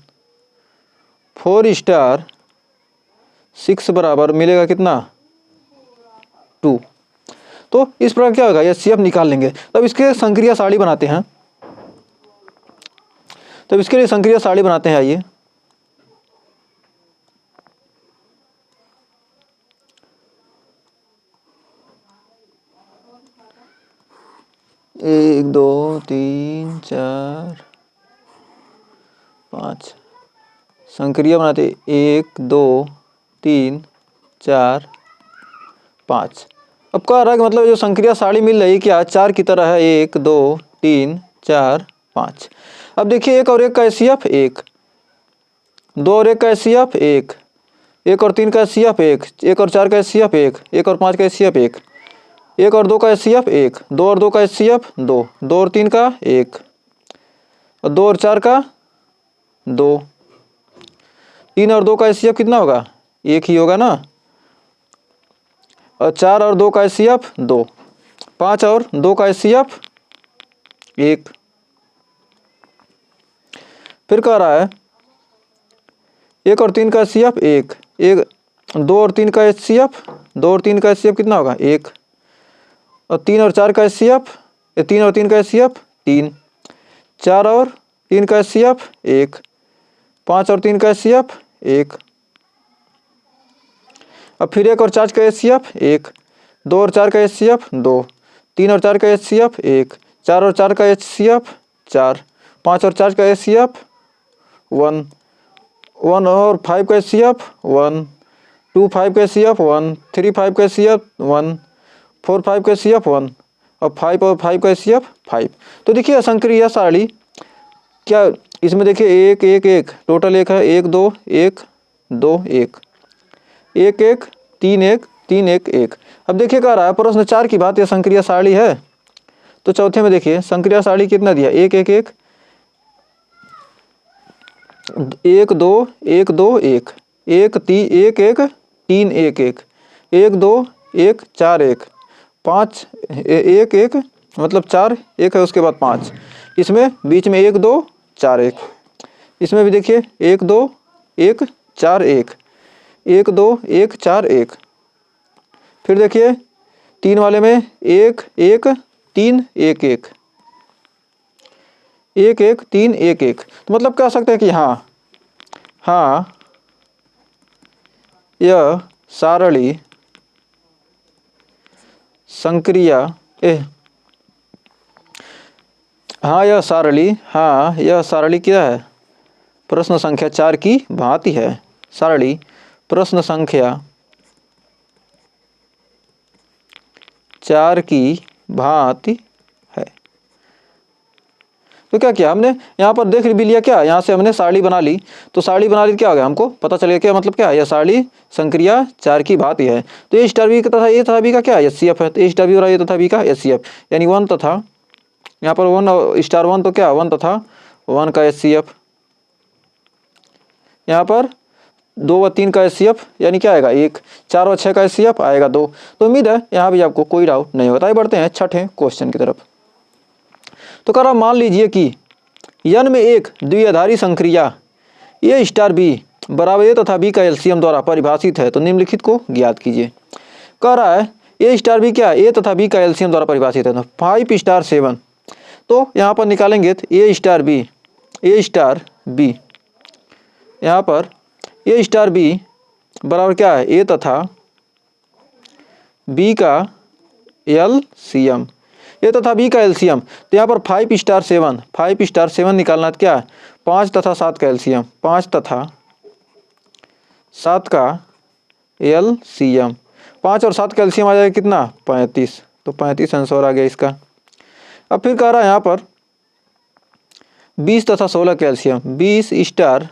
4 स्टार 6 बराबर मिलेगा कितना 2। तो इस प्रकार क्या होगा, एचसीएफ निकाल लेंगे। तब इसके संक्रिया सारणी बनाते हैं, तब इसके लिए संक्रिया सारणी बनाते हैं। आइए एक दो तीन चार 5 संक्रिया बनाते 1 2 3 4 5। अब कह रहा है कि मतलब जो संक्रिया सारणी मिल रही क्या 4 की तरह है, 1 2 3 4 5। अब देखिए 1 और 1 का एचसीएफ 1, 2 और 1 का एचसीएफ 1, 1 और 3 का एचसीएफ 1, 1 और 4 का एचसीएफ 1, 1 और 5 का एचसीएफ 1, 1 और 2 का एचसीएफ 1, 2 और 2 का एचसीएफ 2, 2 और 3 का 1 और 2 और 4 का 2, 3 और 2 का एचसीएफ कितना होगा 1 ही होगा ना, और 4 और 2 का एचसीएफ 2, 5 और 2 का एचसीएफ 1। फिर कह रहा है 1 और 3 का एचसीएफ 1, 2 और 3 का एचसीएफ, 2 और 3 का एचसीएफ कितना होगा 1, और 3 और 4 का एचसीएफ, 3 और 3 का एचसीएफ 3, 4 और 3 का एचसीएफ 1, 5 और 3 का एचसीएफ 1। अब फिर 1 और 4 का एचसीएफ 1, 2 और 4 का एचसीएफ 2, 3 और 4 का एचसीएफ 1, 4 और 4 का एचसीएफ 4, 5 और 4 का एचसीएफ 1, 1 और 5 का एचसीएफ 1, 2 5 का एचसीएफ 1, 3 5 का एचसीएफ 1, 4 5 का एचसीएफ 1 और 5 और 5 का एचसीएफ 5। तो देखिए असंक्रिय सारणी क्या इसमें देखिए 1 1 1 टोटल 1 है, 1 2 1 2 1 1 1 3 1 3 1 1। अब देखिए कह रहा है प्रश्न 4 की बात, यह संक्रिय सारणी है। तो चौथे में देखिए संक्रिय सारणी कितना दिया 1 1 1 1 2 1 2 1 1 1 1 3 1 1 1 2 1 4 1 5 1 1 मतलब 4 1 है उसके बाद 5, इसमें बीच में 1 2 4 1, इसमें भी देखिए 1 2 1 4 1 1 2 1 4 1। फिर देखिए 3 वाले में 1 1 3 1 1 1 1 3 1 1। तो मतलब कह सकते हैं कि हाँ यह सारणी संक्रिय यह सारणी क्या है प्रश्न संख्या 4 की भांति है। सारणी प्रश्न संख्या 4 की भांति है। तो क्या किया हमने यहाँ पर देख भी लिया क्या, यहाँ से हमने सारणी बना ली। तो सारणी बना ली क्या हो गया हमको पता चल गया क्या मतलब क्या है, यह सारणी संक्रिय 4 की भांति है। तो ए स्टार बी तथा ए तथा बी का क्या एचसीएफ है, तो ए स्टार बी और ए तथा बी का एचसीएफ यानी 1 तथा यहाँ पर 1 स्टार 1 तो क्या 1 तथा 1 का एचसीएफ, यहाँ पर 2 व 3 का एचसीएफ यानी क्या आएगा 1, 4 व 6 का एचसीएफ आएगा 2। तो उम्मीद है यहाँ भी आपको कोई डाउट नहीं होता है। बढ़ते हैं छठे क्वेश्चन की तरफ। तो कह रहा मान लीजिए कि n में एक द्विआधारी संक्रिया ए स्टार बी बराबर ए तथा बी का एलसीएम द्वारा परिभाषित है, तो निम्नलिखित को ज्ञात कीजिए। कह रहा है ए स्टार बी क्या ए तथा बी का एलसीएम द्वारा परिभाषित है, तो 5 स्टार 7। तो यहाँ पर निकालेंगे तो ए स्टार बी यहाँ पर ए स्टार बी बराबर क्या है ए तथा बी का एलसीएम, ए तथा बी का एलसीएम। तो यहाँ पर 5 स्टार 7 निकालना तो क्या है 5 तथा 7 का एलसीएम, 5 तथा 7 का एलसीएम, 5 और 7 का एलसीएम आ जाएगा कितना 35। तो 35 आंसर आ गया इसका। अब फिर कह रहा है यहाँ पर 20 तथा 16 का एलसीएम, 20 स्टार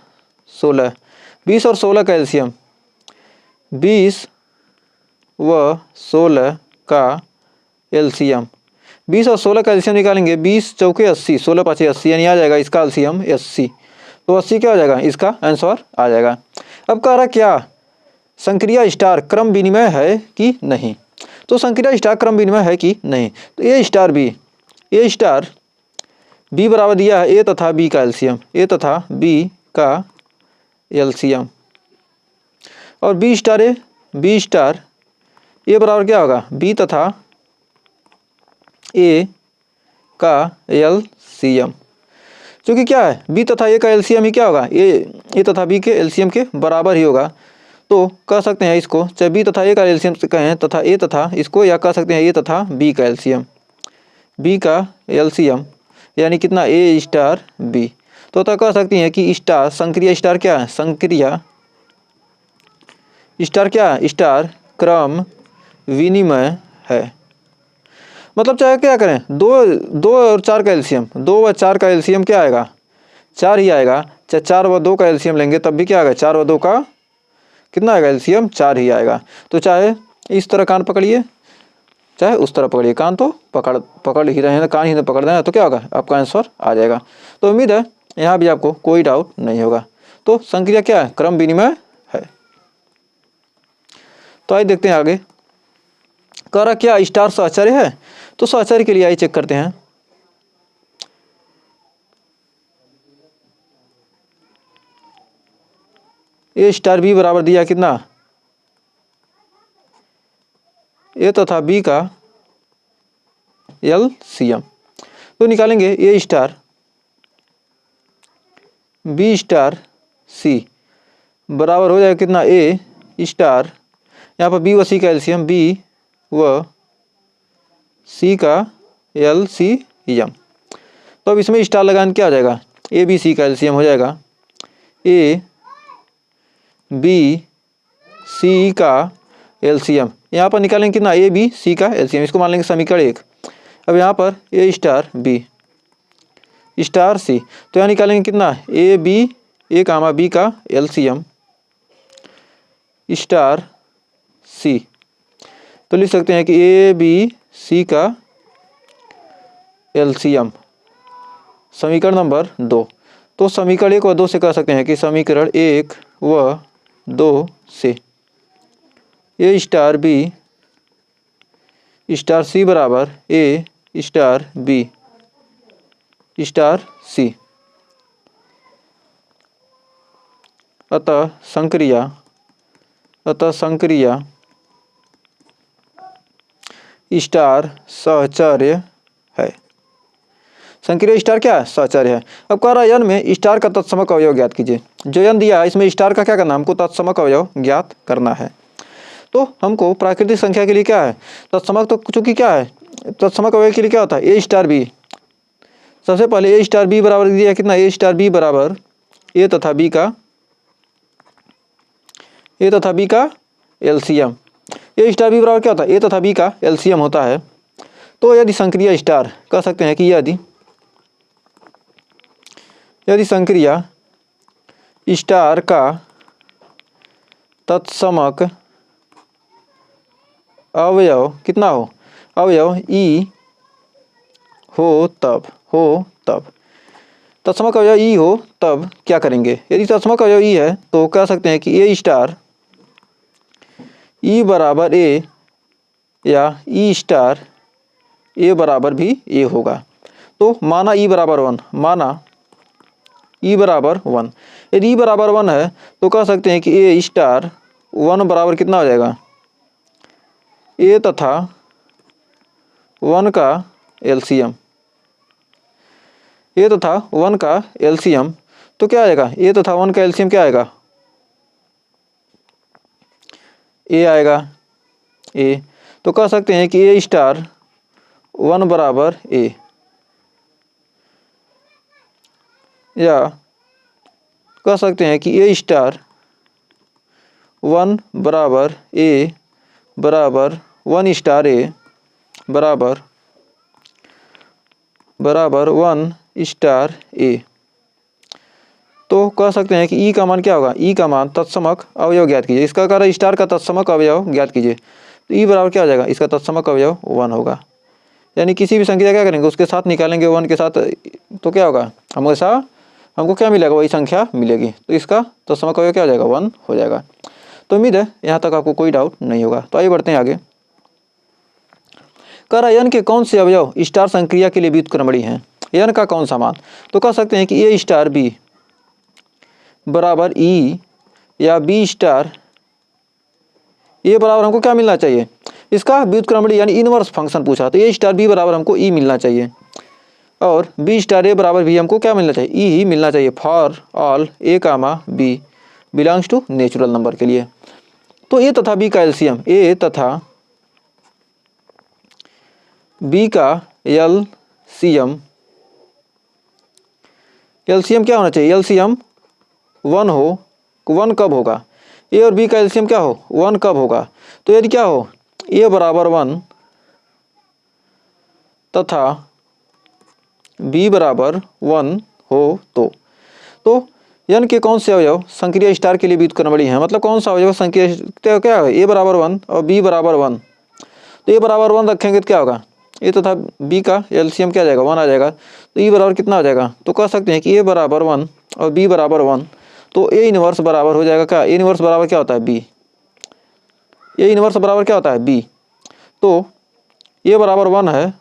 16, 20 और 16 का एलसीएम, 20 व 16 का एलसीएम, 20 और 16 का एलसीएम निकालेंगे 20 चौके 80, 16 पाँचे 80 यानी आ जाएगा इसका एलसीएम 80। तो 80 क्या हो जाएगा इसका आंसर आ जाएगा। अब कह रहा क्या संक्रिया स्टार क्रम विनिमय है कि नहीं, तो संक्रिया स्टार क्रम विनिमय है कि नहीं। तो ए स्टार बी बराबर दिया है ए तथा बी का एलसीएम, ए तथा बी का एलसीएम, और बी स्टार ए बराबर क्या होगा बी तथा ए का एलसीएम, क्योंकि क्या है बी तथा ए का एलसीएम ही क्या होगा ए तथा बी के एलसीएम के बराबर ही होगा। तो कह सकते हैं इसको चाहे बी तथा ए का एलसीएम से कहें तथा ए तथा इसको, या कह सकते हैं ए तथा बी का एलसीएम, बी का एलसीएम यानी कितना ए स्टार बी। तो कह सकती हैं कि स्टार संक्रिया स्टार क्या है, संक्रिया स्टार क्या है, स्टार क्रम विनिमय है। मतलब चाहे क्या करें, दो और 4 का एलसीएम, 2 व 4 का एलसीएम क्या आएगा, 4 ही आएगा। चाहे 4 व 2 का एलसीएम लेंगे तब भी क्या आएगा, 4 व 2 का कितना आएगा, एलसीएम 4 ही आएगा। तो चाहे इस तरह कान पकड़िए, चाहे उस तरह पकड़िए, कान तो पकड़ ही रहे हैं, कान ही नहीं पकड़ देना, तो क्या होगा, आपका आंसर आ जाएगा। तो उम्मीद है यहाँ भी आपको कोई डाउट नहीं होगा। तो संक्रिया क्या है, क्रम विनिमय है। तो आइए देखते हैं आगे, कह रहा क्या स्टार सहचर्य है। तो सहचर्य के लिए आइए चेक करते हैं। ए स्टार बी बराबर दिया कितना, ए तथा बी का एलसीएम। तो निकालेंगे A star B star C बराबर हो जाएगा कितना, ए स्टार, यहाँ पर बी व सी का एलसीएम, बी व सी का एलसीएम। तो अब इसमें स्टार लगाने क्या आ जाएगा, ए बी सी का एलसीएम हो जाएगा, ए बी सी का एलसीएम। यहाँ पर निकालेंगे कितना, ए बी सी का एलसीएम, इसको मान लेंगे समीकरण 1। अब यहाँ पर A star B star C, तो यहाँ निकालेंगे कितना, A B A comma B का एलसीएम स्टार सी। तो लिख सकते हैं कि ए बी सी का एलसीएम समीकरण नंबर 2। तो समीकरण 1 व 2 से कह सकते हैं कि समीकरण 1 व 2 से A star B star C बराबर A star B star C. अतः संक्रिया स्टार सहचर्य है। संक्रिया स्टार क्या है, सहचर्य है। अब कह रहा है n में स्टार का तत्समक अवयव ज्ञात कीजिए। जो n दिया है इसमें स्टार का क्या करना है, हमको तत्समक अवयव ज्ञात करना है। तो हमको प्राकृतिक संख्या के लिए क्या है, तत्समक, तो चूंकि क्या है, तत्समक अवयव के लिए क्या होता है, ए स्टार बी। सबसे पहले ए स्टार बी बराबर दिया कितना, ए स्टार बी बराबर ए तथा बी का एलसीएम। ए स्टार बी बराबर क्या होता है, ए तथा बी का एलसीएम होता है। तो यदि संक्रिया स्टार, कह सकते हैं कि यदि संक्रिया स्टार का तत्समक अवयव कितना हो, अवयव ई हो तब तत्समक अवयव ई हो तब क्या करेंगे। यदि तत्समक अवयव ई है तो कह सकते हैं कि ए स्टार ई बराबर ए या ई स्टार ए बराबर भी ए होगा। तो माना ई बराबर 1, यदि ई बराबर 1 है तो कह सकते हैं कि ए स्टार 1 बराबर कितना हो जाएगा, ए तथा 1 का एलसीएम, ए तथा 1 का एलसीएम। तो क्या आएगा, ए तथा 1 का एलसीएम क्या आएगा, ए आएगा, ए। तो कह सकते हैं कि ए स्टार 1 बराबर ए, या कह सकते हैं कि ए स्टार 1 बराबर ए बराबर 1 स्टार ए बराबर 1 स्टार ए। तो कह सकते हैं कि ई का मान क्या होगा, ई का मान तत्समक अवयव ज्ञात कीजिए। इसका कारण स्टार का तत्समक अवयव ज्ञात कीजिए। तो ई बराबर क्या हो जाएगा, इसका तत्समक अवयव 1 होगा। यानी किसी भी संख्या क्या करेंगे, उसके साथ निकालेंगे 1 के साथ, तो क्या होगा, हमेशा हमको क्या मिलेगा, वही संख्या मिलेगी। तो इसका तत्समक अवयव क्या हो जाएगा, 1 हो जाएगा। तो उम्मीद है यहाँ तक आपको कोई डाउट नहीं होगा। तो आइए बढ़ते हैं आगे। कह रहा है n के कौन से अवयव स्टार संक्रिया के लिए व्युत्क्रमणीय हैं, n का कौन सा मान। तो कह सकते हैं कि ए स्टार बी बराबर ई या बी स्टार ए बराबर हमको क्या मिलना चाहिए, इसका व्युत्क्रमणीय यानी इनवर्स फंक्शन पूछा। तो ए स्टार बी बराबर हमको ई मिलना चाहिए, और बी स्टार ए बराबर भी हमको क्या मिलना चाहिए, ई ही मिलना चाहिए for all A comma B belongs to natural number के लिए। तो ए तथा बी का एलसीएम, ए तथा बी का एलसीएम एलसीएम क्या होना चाहिए, एलसीएम 1 हो, 1 कब होगा, ए और बी का एलसीएम क्या हो, 1 कब होगा। तो यदि क्या हो, ए बराबर 1 तथा बी बराबर 1 हो तो n के कौन से अवयव संक्रिया स्टार के लिए व्युत्क्रमणीय है, मतलब कौन सा अवयव संक्रिया क्या है, ए बराबर 1 और बी बराबर 1। तो ए बराबर 1 रखेंगे तो क्या होगा, ए तथा बी का एलसीएम क्या आ जाएगा, 1 आ जाएगा। तो ई बराबर कितना आ जाएगा, तो कह सकते हैं कि ए बराबर 1 और बी बराबर 1, तो ए इनवर्स बराबर हो जाएगा क्या, ए इनवर्स बराबर क्या होता है बी, ए इनवर्स बराबर क्या होता है बी। तो ए बराबर 1 है,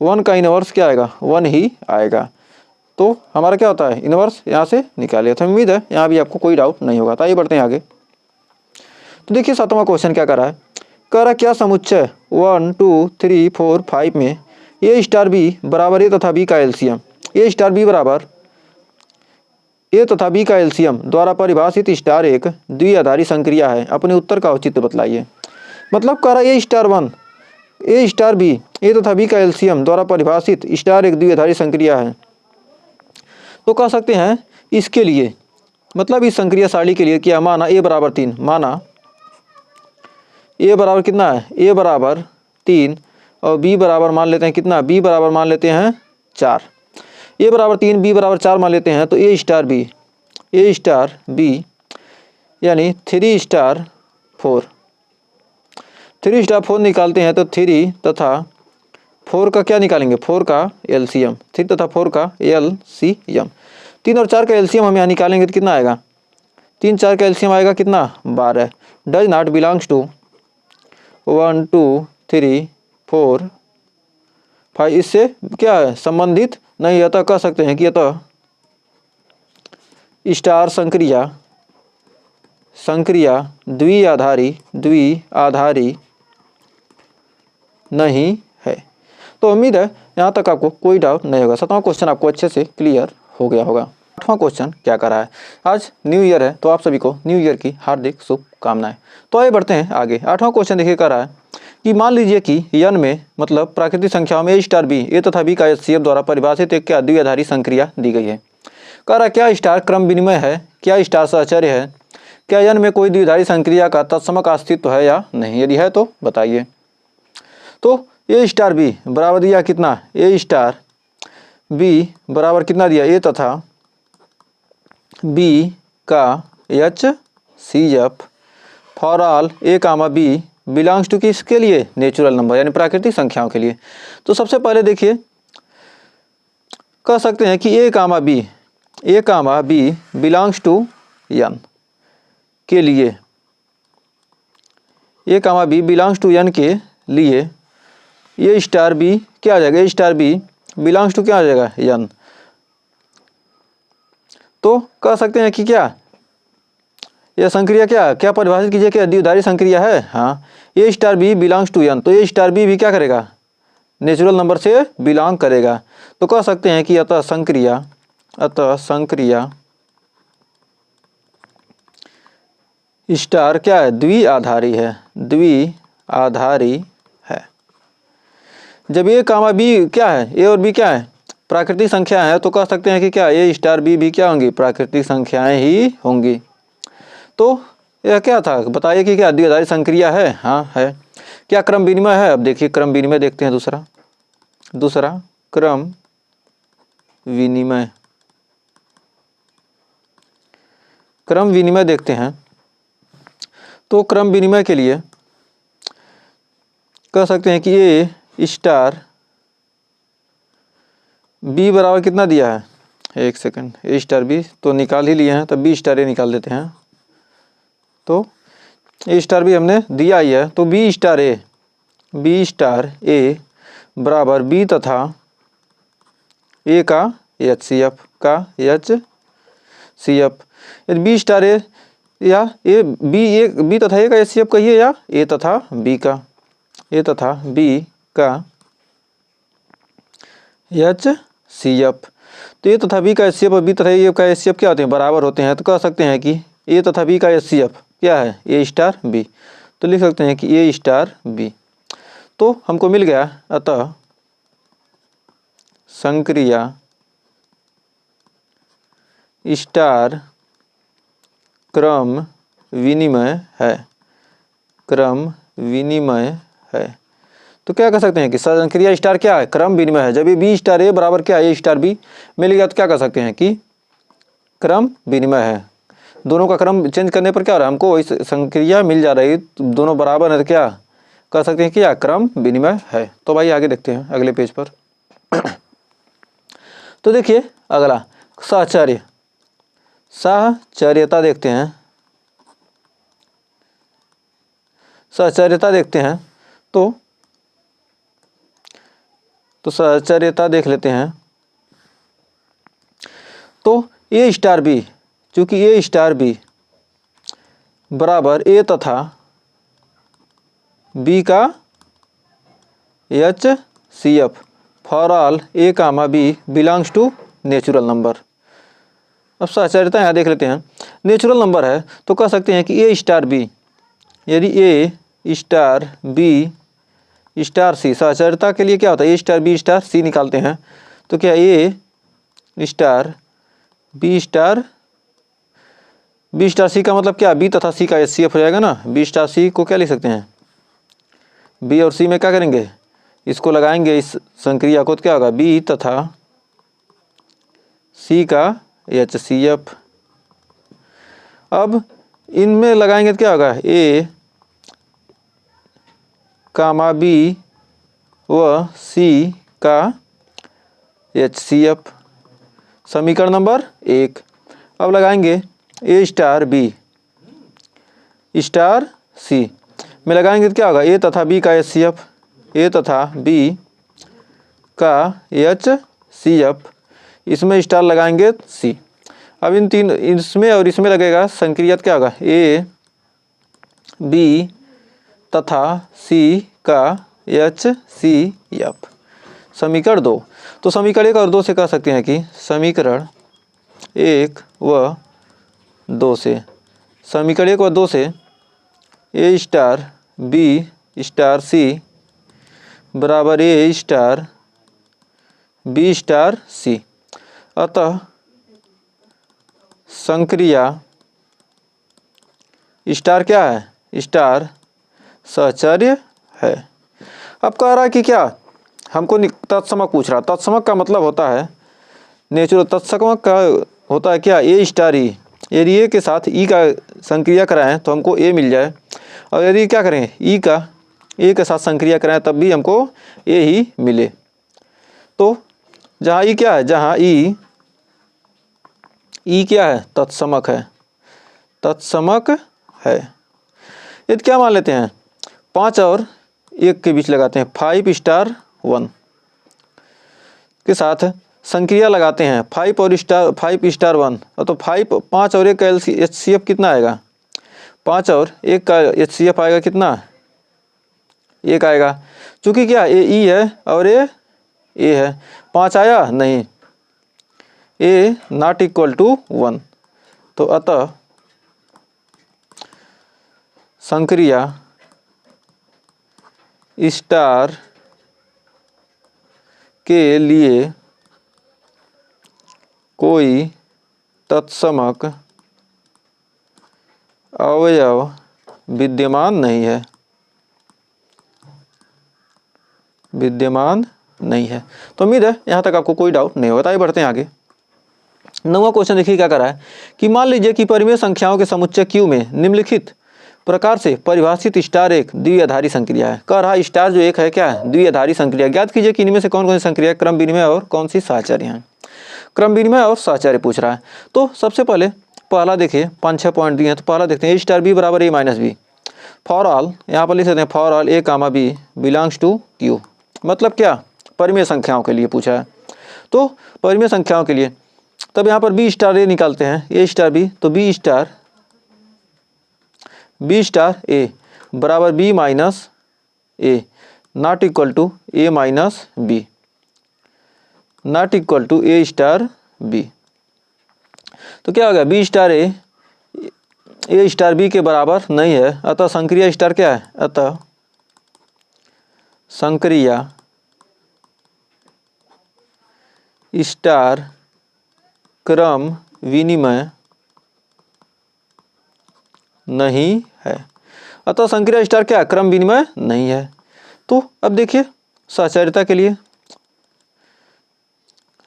1 का इनवर्स क्या आएगा, 1 ही आएगा। तो हमारा क्या होता है, इनवर्स यहाँ से निकालिए। तो उम्मीद है यहाँ भी आपको कोई डाउट नहीं होगा। तो आइए बढ़ते हैं आगे। तो देखिए 7वां क्वेश्चन क्या कर रहा है, कह रहा क्या समुच्चय 1 2 3 4 5 में ए स्टार बी बराबर ए तथा बी का एलसीएम, ए स्टार बी बराबर ए तथा बी का एलसीएम द्वारा परिभाषित स्टार एक द्विआधारी संक्रिया है, अपने उत्तर का औचित्य बतलाइए। मतलब कह रहा ए स्टार 1 ए स्टार बी ए तथा बी का एलसीएम द्वारा परिभाषित स्टार एक द्विआधारी संक्रिया है। तो कह सकते हैं इसके लिए, मतलब इस संक्रिया सारणी के लिए क्या, माना ए बराबर 3, माना ए बराबर कितना है, ए बराबर 3 और बी बराबर मान लेते हैं कितना, बी बराबर मान लेते हैं 4, ए बराबर 3 बी बराबर 4 मान लेते हैं। तो ए स्टार बी यानी 3 स्टार 4, 3 स्टार 4 निकालते हैं तो 3 तथा 4 का क्या निकालेंगे, 4 का एलसीएम, 3 तथा 4 का एलसीएम, 3 और 4 का एलसीएम हम यहाँ निकालेंगे तो कितना आएगा, 3 4 का एलसीएम आएगा कितना 12। डज नॉट बिलोंग्स टू 1 2 3 4 5, इससे क्या है संबंधित नहीं, अतः कह सकते हैं कि अतः स्टार संक्रिया द्विआधारी नहीं है। तो उम्मीद है यहाँ तक आपको कोई डाउट नहीं होगा। 7वां क्वेश्चन आपको अच्छे से क्लियर हो गया होगा। 8वां क्वेश्चन क्या कर रहा है, आज न्यू ईयर है तो आप सभी को न्यू ईयर की हार्दिक शुभकामनाएं। तो आइए बढ़ते हैं आगे। 8वां क्वेश्चन देखिए कर रहा है कि मान लीजिए कि n में मतलब प्राकृतिक संख्याओं में ए स्टार बी ए तथा बी का एचसीएफ द्वारा परिभाषित एक क्या द्विआधारी संक्रिया दी गई है। कह रहा क्या स्टार क्रम विनिमय है, क्या स्टार सहचर्य है, क्या n में कोई द्विआधारी संक्रिया का तत्समक अस्तित्व है या नहीं, यदि है तो बताइए। तो ए स्टार बी बराबर दिया कितना, ए स्टार बी बराबर कितना दिया, ए तथा बी का HCF for all A comma B belongs to किसके लिए, नेचुरल नंबर यानी प्राकृतिक संख्याओं के लिए। तो सबसे पहले देखिए कह सकते हैं कि ए comma B belongs to n के लिए, ए comma B belongs to n के लिए ए स्टार बी क्या आ जाएगा, A star B belongs to क्या आ जाएगा n। तो कह सकते हैं कि क्या यह संक्रिया क्या परिभाषित कीजिए कि द्विआधारी संक्रिया है। हाँ, A star B belongs to n, तो ए स्टार बी भी क्या करेगा, नेचुरल नंबर से बिलोंग करेगा। तो कह सकते हैं कि अतः संक्रिया स्टार क्या है, द्विआधारी है। जब ए कामा बी क्या है, ए और बी क्या है प्राकृतिक संख्या है, तो कह सकते हैं कि क्या ए स्टार बी भी क्या होंगी, प्राकृतिक संख्याएं ही होंगी। तो यह क्या था बताइए कि क्या द्विआधारी संक्रिया है, हाँ है। क्या क्रम विनिमय है, अब देखिए क्रम विनिमय देखते हैं। दूसरा क्रम विनिमय देखते हैं। तो क्रम विनिमय के लिए कह सकते हैं कि ए स्टार बी बराबर कितना दिया है, एक सेकंड, ए स्टार बी तो निकाल ही लिए हैं, तब बी स्टार ए निकाल देते हैं। तो ए स्टार बी हमने दिया ही है, तो बी स्टार ए बराबर बी तथा ए का एचसीएफ यदि बी स्टार ए या ए बी तथा ए का एचसीएफ कहिए या ए तथा बी का एचसीएफ। तो ए तथा बी का एचसीएफ और बी तथा ए का एचसीएफ क्या होते हैं, बराबर होते हैं। तो कह सकते हैं कि ए तथा बी का एचसीएफ क्या है, ए स्टार बी। तो लिख सकते हैं कि ए स्टार बी। तो हमको मिल गया अतः संक्रिया स्टार क्रम विनिमय है, क्रम विनिमय है। तो क्या कह सकते हैं कि संक्रिया स्टार क्या है, क्रम विनिमय है। जब ये बी स्टार ए बराबर क्या है, ए स्टार बी मिल गया तो क्या कह सकते हैं कि क्रम विनिमय है। दोनों का क्रम चेंज करने पर क्या हो रहा है, हमको वही संक्रिया मिल जा रही है, दोनों बराबर है तो क्या कह सकते हैं कि क्या क्रम विनिमय है। तो भाई आगे देखते हैं अगले पेज पर। तो देखिए अगला साहचर्य, साहचर्यता देखते हैं, साहचर्यता देखते हैं। तो साहचर्यता देख लेते हैं। तो ए स्टार बी, चूंकि ए स्टार बी बराबर ए तथा बी का H C F for all A comma B belongs to natural number. अब साहचर्यता यहाँ देख लेते हैं। नेचुरल नंबर है तो कह सकते हैं कि ए स्टार बी, यदि ए स्टार बी स्टार सी, साहचर्यता के लिए क्या होता है, ए स्टार बी स्टार सी निकालते हैं। तो क्या ए स्टार बी स्टार सी का मतलब क्या, बी तथा सी का एच सी एफ हो जाएगा ना। बी स्टार सी को क्या लिख सकते हैं, बी और सी में क्या करेंगे, इसको लगाएंगे इस संक्रिया को, तो क्या होगा बी तथा सी का एच सी एफ। अब इनमें लगाएंगे तो क्या होगा, ए कामा बी व सी का एच सी एफ, समीकरण नंबर 1। अब लगाएंगे ए स्टार बी स्टार सी में लगाएंगे तो क्या होगा, ए तथा बी का एच सी एफ, ए तथा बी का एच सी एफ, इसमें स्टार लगाएंगे सी। अब इन तीन, इसमें और इसमें लगेगा संक्रियत क्या होगा, ए बी तथा सी का एच सी एफ, समीकरण 2। तो समीकरण 1 और 2 से कह सकते हैं कि समीकरण 1 व 2 से, समीकरण 1 व 2 से A star B star C बराबर A star B star C. अतः संक्रिया स्टार क्या है, स्टार साहचर्य है। अब कह रहा है कि क्या, हमको तत्समक पूछ रहा। तत्समक का मतलब होता है नेचुरल, तत्समक का होता है क्या, ए स्टार ई, यदि ए के साथ ई का संक्रिया कराएं तो हमको ए मिल जाए, और यदि क्या करें ई का ए के साथ संक्रिया कराएं तब भी हमको ए ही मिले। तो जहाँ ई क्या है, जहाँ ई क्या है, तत्समक है, तत्समक है। यदि क्या मान लेते हैं, 5 और 1 के बीच लगाते हैं, 5 स्टार 1 के साथ संक्रिया लगाते हैं, 5 और स्टार 5 स्टार 1, तो 5 और 1 का एच सी एफ कितना आएगा, 5 और 1 का एच सी एफ आएगा कितना, 1 आएगा। चूँकि क्या ए ई है और ए है, 5 आया नहीं, ए नॉट इक्वल टू 1। तो अतः संक्रिया स्टार के लिए कोई तत्समक अवयव विद्यमान नहीं है, विद्यमान नहीं है। तो उम्मीद है यहाँ तक आपको कोई डाउट नहीं होगा। आइए बढ़ते हैं आगे। 9वां क्वेश्चन देखिए क्या करा है कि मान लीजिए कि परिमेय संख्याओं के समुच्चय Q में निम्नलिखित प्रकार से परिभाषित स्टार एक द्विआधारी संक्रिया है। कह रहा स्टार जो एक है क्या है, द्विआधारी संक्रिया। ज्ञात कीजिए कि इनमें से कौन कौन सी संक्रिया क्रम विनिमय और कौन सी साहचर्य है। क्रम विनिमय और साहचर्य पूछ रहा है। तो सबसे पहले पहला देखिए 5-6 पॉइंट दिए हैं। तो पहला देखते हैं, ए स्टार बी बराबर A minus B for all, यहाँ पर लिख सकते हैं for all A comma B belongs to Q. मतलब क्या, परिमेय संख्याओं के लिए पूछा है। तो परिमेय संख्याओं के लिए तब यहाँ पर बी स्टार ए निकालते हैं, ए स्टार बी, तो बी स्टार ए बराबर B minus A not equal to A minus B, not equal to A star B. तो क्या हो गया, B star A star B के बराबर नहीं है, अतः संक्रिया स्टार क्या है, अतः संक्रिया स्टार क्रम विनिमय नहीं है। अतः संक्रिया स्टार क्या, क्रम विनिमय नहीं है। तो अब देखिए साहचर्यता के लिए,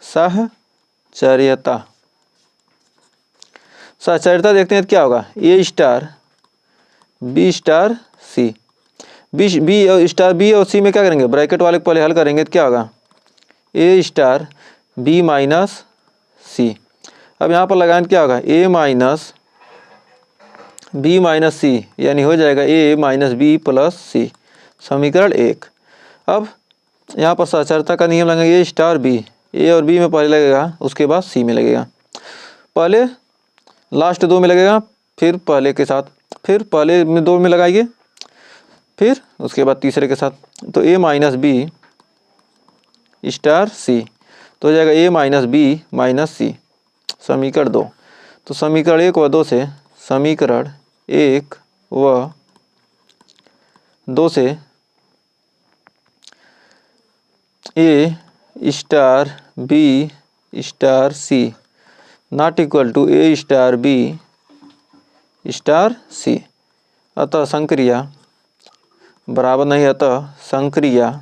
साहचर्यता, साहचर्यता देखते हैं तो क्या होगा, A star B star C, B star B और सी में क्या करेंगे, ब्रैकेट वाले को पहले हल करेंगे तो क्या होगा, ए स्टार बी माइनस सी। अब यहाँ पर लगाएं तो क्या होगा, ए माइनस बी माइनस सी, यानी हो जाएगा ए माइनस बी प्लस सी, समीकरण 1। अब यहाँ पर साहचर्यता का नियम लगेगा, ए स्टार बी, ए और बी में पहले लगेगा, उसके बाद सी में लगेगा, पहले लास्ट दो में लगेगा, फिर पहले के साथ, फिर पहले में दो में लगाइए, फिर उसके बाद तीसरे के साथ। तो ए माइनस बी स्टार सी, तो हो जाएगा ए माइनस बी माइनस सी, समीकरण 2। तो समीकरण 1 व 2 से, समीकरण 1 व 2 से A star B star C not equal to A star B star C, अतः संक्रिया बराबर नहीं, अतः संक्रिया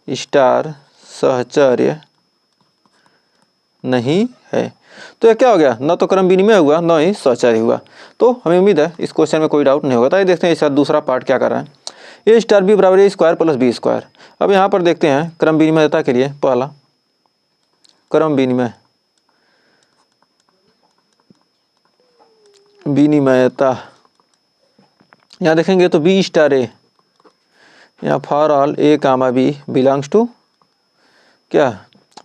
स्टार सहचर्य नहीं है। तो यह क्या हो गया, न तो क्रम विनिमय हुआ, न ही सहचर्य हुआ। तो हमें उम्मीद है इस क्वेश्चन में कोई डाउट नहीं होगा। तो ये देखते हैं इसका दूसरा पार्ट क्या कर रहा है, ए स्टार बी बराबर A square plus B square. अब यहाँ पर देखते हैं क्रम विनिमयता के लिए, पहला क्रम विनिमयता, यहाँ देखेंगे तो बी स्टार ए, यहाँ for all A comma B belongs to क्या,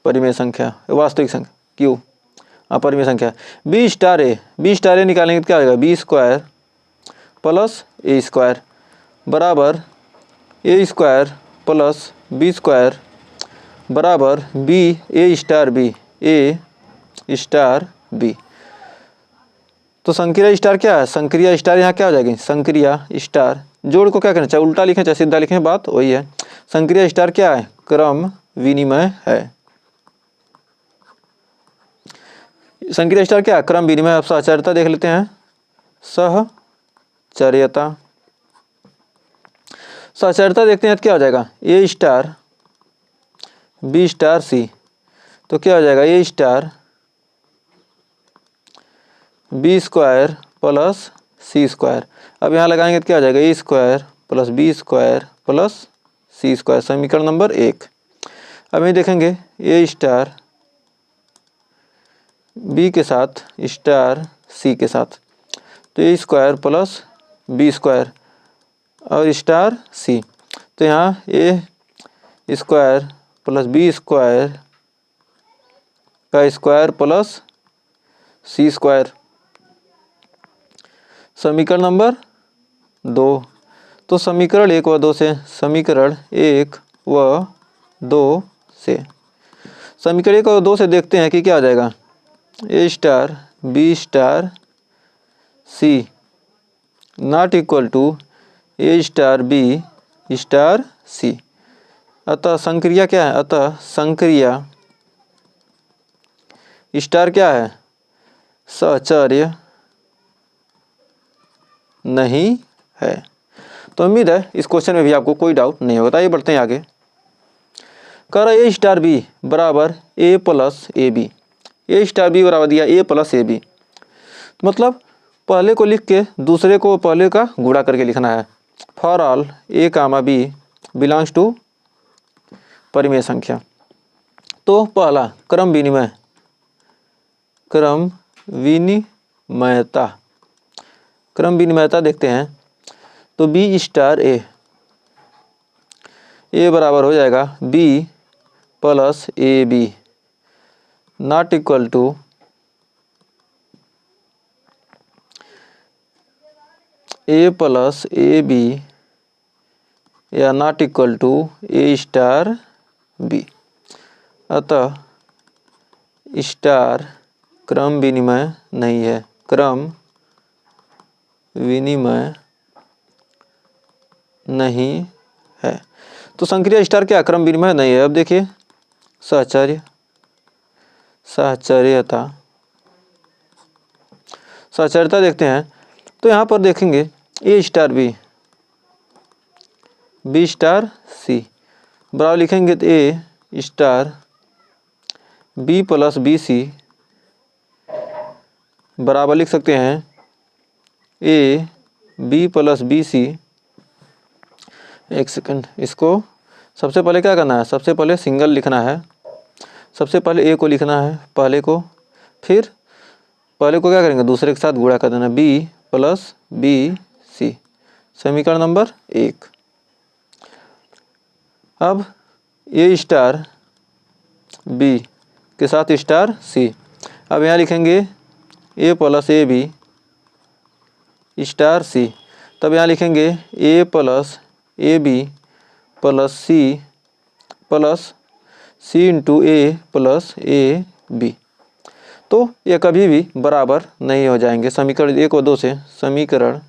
परिमेय संख्या, वास्तविक संख्या क्यू, अपरिमेय संख्या, बी स्टार ए निकालेंगे तो क्या आएगा, B square plus A square बराबर A square plus B square बराबर बी ए स्टार बी। तो संक्रिया स्टार क्या है, संक्रिया स्टार यहाँ क्या हो जाएगी, संक्रिया स्टार, जोड़ को क्या करना चाहे उल्टा लिखें चाहे सीधा लिखें, बात वही है। संक्रिया स्टार क्या है, क्रम विनिमय है। संक्रिया स्टार क्या है, क्रम विनिमय। अब सहचर्यता देख लेते हैं, सहचर्यता, सहचर्यता देखते हैं तो क्या हो जाएगा, A star B star C, तो क्या हो जाएगा, A star B square plus C square. अब यहाँ लगाएंगे तो क्या हो जाएगा, A square plus B square plus C square, समीकरण नंबर 1। अब ये देखेंगे ए स्टार बी के साथ स्टार सी के साथ, तो A square plus B square और स्टार सी, तो यहाँ ए स्क्वायर प्लस बी स्क्वायर का स्क्वायर प्लस सी स्क्वायर, समीकरण नंबर 2। तो समीकरण 1 व 2 से, समीकरण 1 व 2 से, समीकरण 1 और 2 से देखते हैं कि क्या आ जाएगा, A star B star C not equal to A star B star C. अतः संक्रिया क्या है, अतः संक्रिया स्टार क्या है, सहचर्य नहीं है। तो उम्मीद है इस क्वेश्चन में भी आपको कोई डाउट नहीं होगा। आइए बढ़ते हैं आगे। कह रहा है ए स्टार बी बराबर A plus A B, A star B बराबर दिया ए प्लस ए बी, मतलब पहले को लिख के दूसरे को पहले का गुणा करके लिखना है। For all A comma B belongs to परिमेय संख्या। तो पहला क्रम विनिमय, क्रम विनिमयता, क्रम विनिमयता देखते हैं तो बी स्टार ए बराबर हो जाएगा B plus A B not equal to A plus A B या not equal to A star B. अतः स्टार क्रम विनिमय नहीं है, क्रम विनिमय नहीं है। तो संक्रिया स्टार क्या क्रम विनिमय नहीं है। अब देखिए सहचर्य, साहचर्यता। साहचर्यता देखते हैं तो यहाँ पर देखेंगे A star B, B star C बराबर लिखेंगे तो A star B plus B C बराबर लिख सकते हैं A B plus B C. एक सेकंड, इसको सबसे पहले क्या करना है, सबसे पहले सिंगल लिखना है। सबसे पहले ए को लिखना है पहले को, फिर पहले को क्या करेंगे दूसरे के साथ गुणा कर देना, बी प्लस बी सी, समीकरण नंबर 1। अब ए स्टार बी के साथ स्टार सी, अब यहाँ लिखेंगे A plus A B star C, तब यहाँ लिखेंगे A plus A B plus C into A plus A B. तो ये कभी भी बराबर नहीं हो जाएंगे। समीकरण 1 और 2 से, समीकरण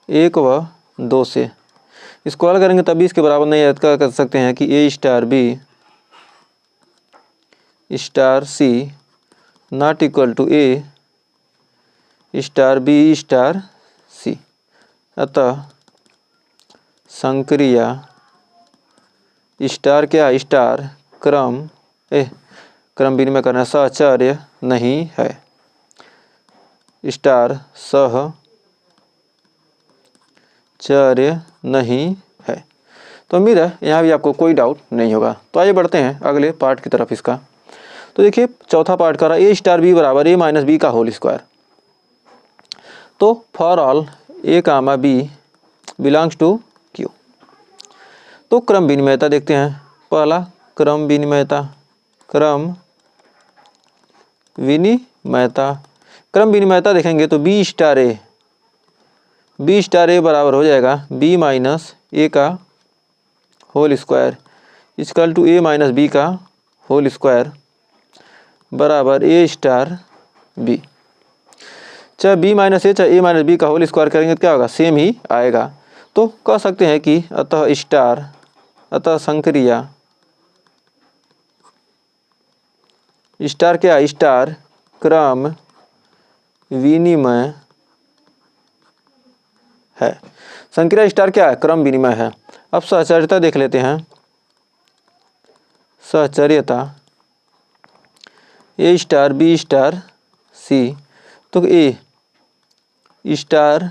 1 व 2 से इसको हल करेंगे तभी इसके बराबर नहीं है। क्या कर सकते हैं कि A star B star C not equal to A star B star C. अतः संक्रिया स्टार क्या, स्टार क्रम विनिमय करना सहचर्य नहीं है, स्टार सहचर्य नहीं है। तो उम्मीद है यहाँ भी आपको कोई डाउट नहीं होगा। तो आइए बढ़ते हैं अगले पार्ट की तरफ इसका। तो देखिए चौथा पार्ट कर रहा है ए स्टार बी बराबर ए माइनस बी का होल स्क्वायर। तो for all A comma B belongs to Q. तो क्रम विनिमयता देखते हैं। पहला क्रम विनिमयता, क्रम विनिमयता देखेंगे तो बी स्टार ए बराबर हो जाएगा बी माइनस ए का whole square equal to A minus B का होल स्क्वायर बराबर ए स्टार बी। चाहे बी माइनस ए चाहे ए माइनस बी का होल स्क्वायर करेंगे तो क्या होगा, सेम ही आएगा। तो कह सकते हैं कि अतः संक्रिया स्टार क्या, स्टार क्रम विनिमय है। संक्रिया स्टार क्या है, क्रम विनिमय है। अब सहचर्यता देख लेते हैं। सहचर्यता ए स्टार बी स्टार सी, तो ए स्टार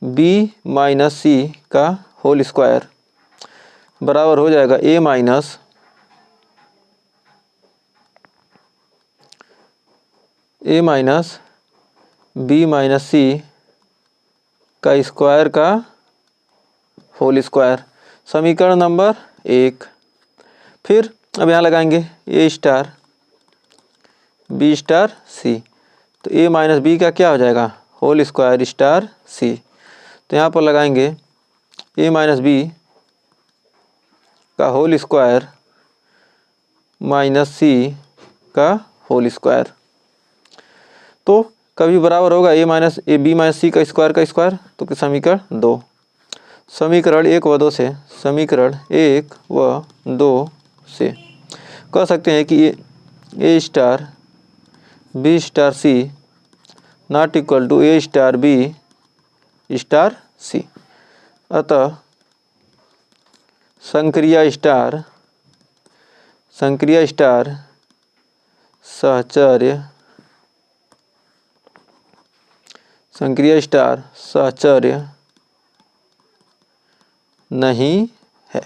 बी माइनस सी का होल स्क्वायर बराबर हो जाएगा ए माइनस बी माइनस सी का स्क्वायर का होल स्क्वायर, समीकरण नंबर 1। फिर अब यहाँ लगाएंगे A star B star C, तो ए माइनस बी का क्या हो जाएगा, होल स्क्वायर स्टार सी। तो यहाँ पर लगाएंगे ए माइनस बी का होल स्क्वायर माइनस सी का होल स्क्वायर। तो कभी बराबर होगा ए माइनस ए बी माइनस सी का स्क्वायर, तो समीकरण 2। समीकरण 1 व 2 से, समीकरण 1 व 2 से कह सकते हैं कि A star B star C not equal to A star B star C. अतः संक्रिया स्टार सहचर्य नहीं है।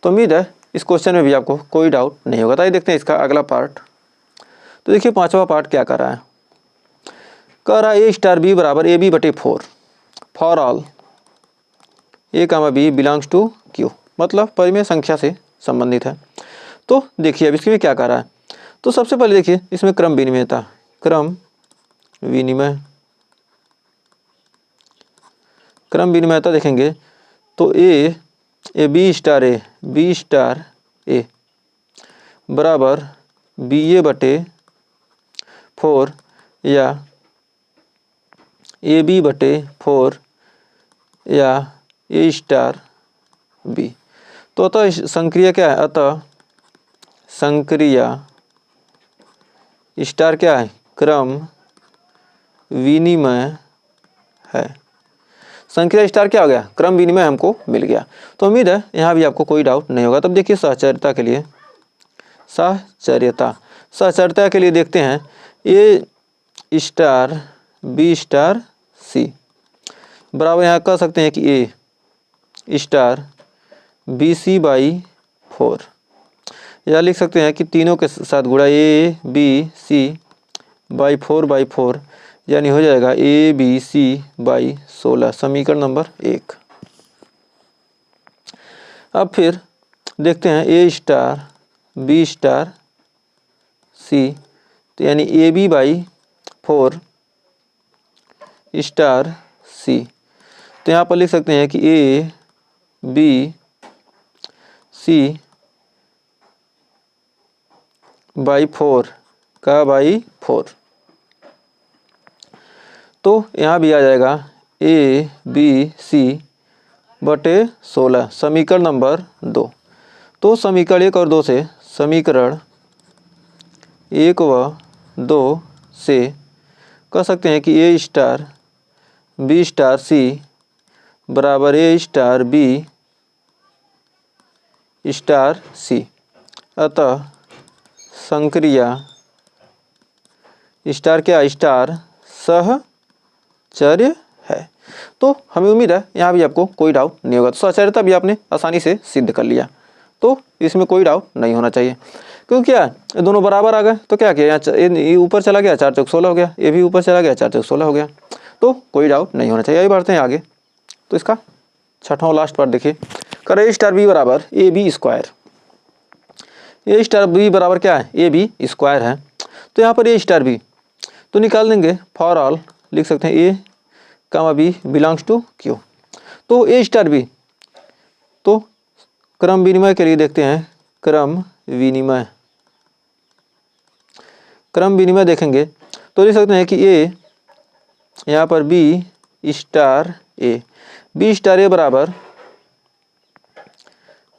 तो उम्मीद है इस क्वेश्चन में भी आपको कोई डाउट नहीं होगा। तो आइए देखते हैं इसका अगला पार्ट। तो देखिए पांचवा पार्ट क्या कर रहा है, कह रहा है ए स्टार बी बराबर ए बी बटे 4 for all A comma B belongs to Q, मतलब परिमेय संख्या से संबंधित है। तो देखिए अब इसमें क्या कर रहा है। तो सबसे पहले देखिए इसमें क्रम विनिमयता देखेंगे तो ए बी स्टार ए बराबर बी ए बटे 4 या ए बी बटे 4 या ए स्टार बी। तो अतः संक्रिया क्या है, अतः संक्रिया स्टार क्या है, क्रम विनिमय है। संक्रिया स्टार क्या हो गया, क्रम विनिमय हमको मिल गया। तो उम्मीद है यहाँ भी आपको कोई डाउट नहीं होगा। तब देखिए सहचर्यता के लिए, सहचर्यता के लिए देखते हैं A star B star C बराबर, यहाँ कह सकते हैं कि A star B C by 4, या लिख सकते हैं कि तीनों के साथ गुणा ए बी सी बाई 4 यानी हो जाएगा ए बी सी बाई 16, समीकरण नंबर 1। अब फिर देखते हैं A star B star C, तो यानी A B by 4 star C, तो यहाँ पर लिख सकते हैं कि ए बी सी बाई 4 का बाई 4, तो यहाँ भी आ जाएगा ए बी सी बटे 16, समीकरण नंबर 2। तो समीकरण 1 और 2 से, समीकरण 1 व 2 से कह सकते हैं कि A star B star C बराबर A star B star C. अतः संक्रिया स्टार क्या, स्टार सहचर्य है। तो हमें उम्मीद है यहाँ भी आपको कोई डाउट नहीं होगा। तो सहचर्यता भी आपने आसानी से सिद्ध कर लिया, तो इसमें कोई डाउट नहीं होना चाहिए। क्योंकि क्या है, दोनों बराबर आ गए, तो क्या किया, यहाँ ऊपर चला गया 4 चौक 16 हो गया, ये भी ऊपर चला गया 4 चौक 16 हो गया, तो कोई डाउट नहीं होना चाहिए। आइए बढ़ते हैं आगे। तो इसका छठवां लास्ट पार्ट देखिए, कर ए स्टार बी बराबर A B square. A star B बराबर क्या है, ए बी स्क्वायर है। तो यहाँ पर ए स्टार बी तो निकाल देंगे, फॉर ऑल लिख सकते हैं ए comma B belongs to Q. तो ए स्टार बी, तो क्रम विनिमय के लिए देखते हैं, क्रम विनिमय देखेंगे तो लिख सकते हैं कि ए यहाँ पर बी स्टार ए बराबर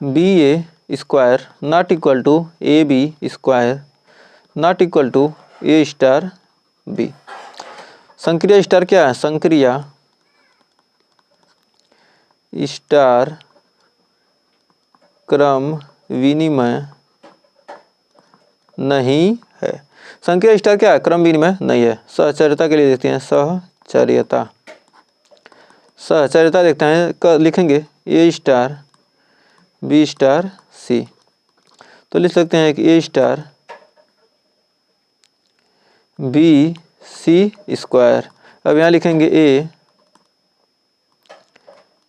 B A square not equal to A B square not equal to A star B. संक्रिया स्टार क्या है, संक्रिया स्टार क्रम विनिमय नहीं है। संक्रिया स्टार क्या है, क्रम विनिमय नहीं है। सहचर्यता के लिए देखते हैं, सहचर्यता देखते हैं, लिखेंगे ए स्टार बी स्टार सी, तो लिख सकते हैं कि A star B C square. अब यहाँ लिखेंगे ए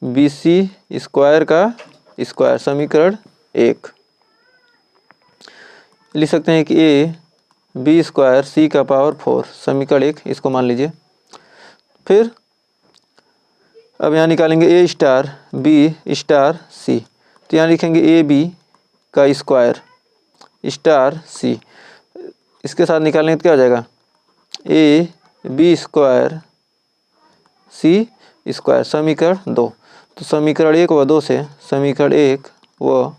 बी सी स्क्वायर का स्क्वायर, समीकरण 1। लिख सकते हैं कि ए बी स्क्वायर सी का पावर 4, समीकरण 1, इसको मान लीजिए। फिर अब यहाँ निकालेंगे A star B star C, तो यहाँ लिखेंगे ए बी का स्क्वायर स्टार सी, इसके साथ निकालेंगे तो क्या हो जाएगा, A B square C square, समीकरण 2। तो समीकरण 1 व 2 से, समीकरण 1 व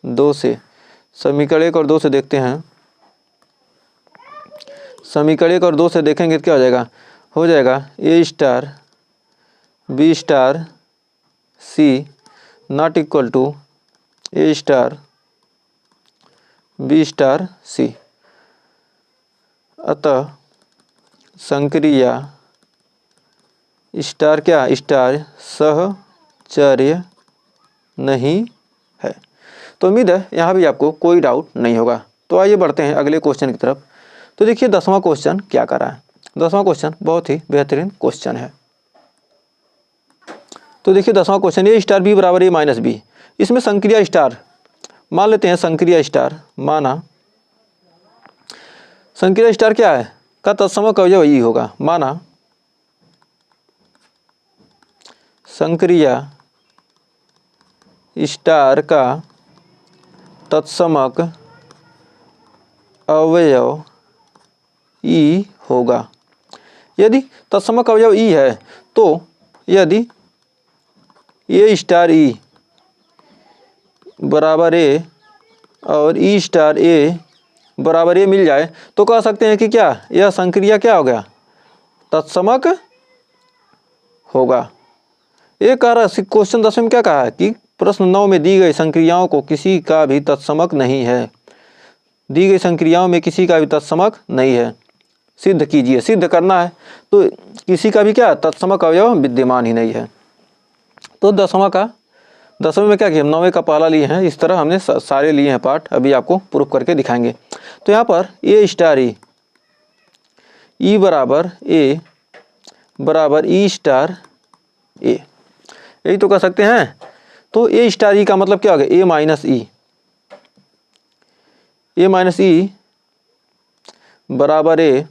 2 से, समीकरण 1 और 2 से देखते हैं, समीकरण 1 और 2 से देखेंगे तो क्या हो जाएगा A star B star C not equal to A star B star C. अतः संक्रिया स्टार क्या, स्टार सहचर्य नहीं है। तो उम्मीद है यहाँ भी आपको कोई डाउट नहीं होगा। तो आइए बढ़ते हैं अगले क्वेश्चन की तरफ। तो देखिए 10वां क्वेश्चन क्या कर रहा है। 10वां क्वेश्चन बहुत ही बेहतरीन क्वेश्चन है। तो देखिए 10वां क्वेश्चन, ए स्टार बी बराबर ए माइनस बी। इसमें संक्रिया स्टार मान लेते हैं, संक्रिया स्टार माना, संक्रिया स्टार क्या है का तत्समक अवयव ई होगा। माना संक्रिया स्टार का तत्समक अवयव ई होगा। यदि तत्समक अवयव ई है, तो यदि ए स्टार ई बराबर ए और ई स्टार ए बराबर ए मिल जाए तो कह सकते हैं कि क्या यह संक्रिया क्या हो गया, तत्समक होगा। ये कह रहा क्वेश्चन 10 में क्या कहा है कि प्रश्न 9 में दी गई संक्रियाओं को किसी का भी तत्समक नहीं है, दी गई संक्रियाओं में किसी का भी तत्समक नहीं है, सिद्ध कीजिए। सिद्ध करना है तो किसी का भी क्या तत्समक अवयव विद्यमान ही नहीं है। तो 10वें में क्या किया, 9वें का पहला लिए हैं, इस तरह हमने सारे लिए हैं पार्ट, अभी आपको प्रूफ करके दिखाएंगे। तो यहाँ पर ए स्टार ई बराबर ए बराबर ई स्टार ए, यही तो कह सकते हैं। तो ए स्टार ई का मतलब क्या हो गया, ए माइनस ई बराबर ए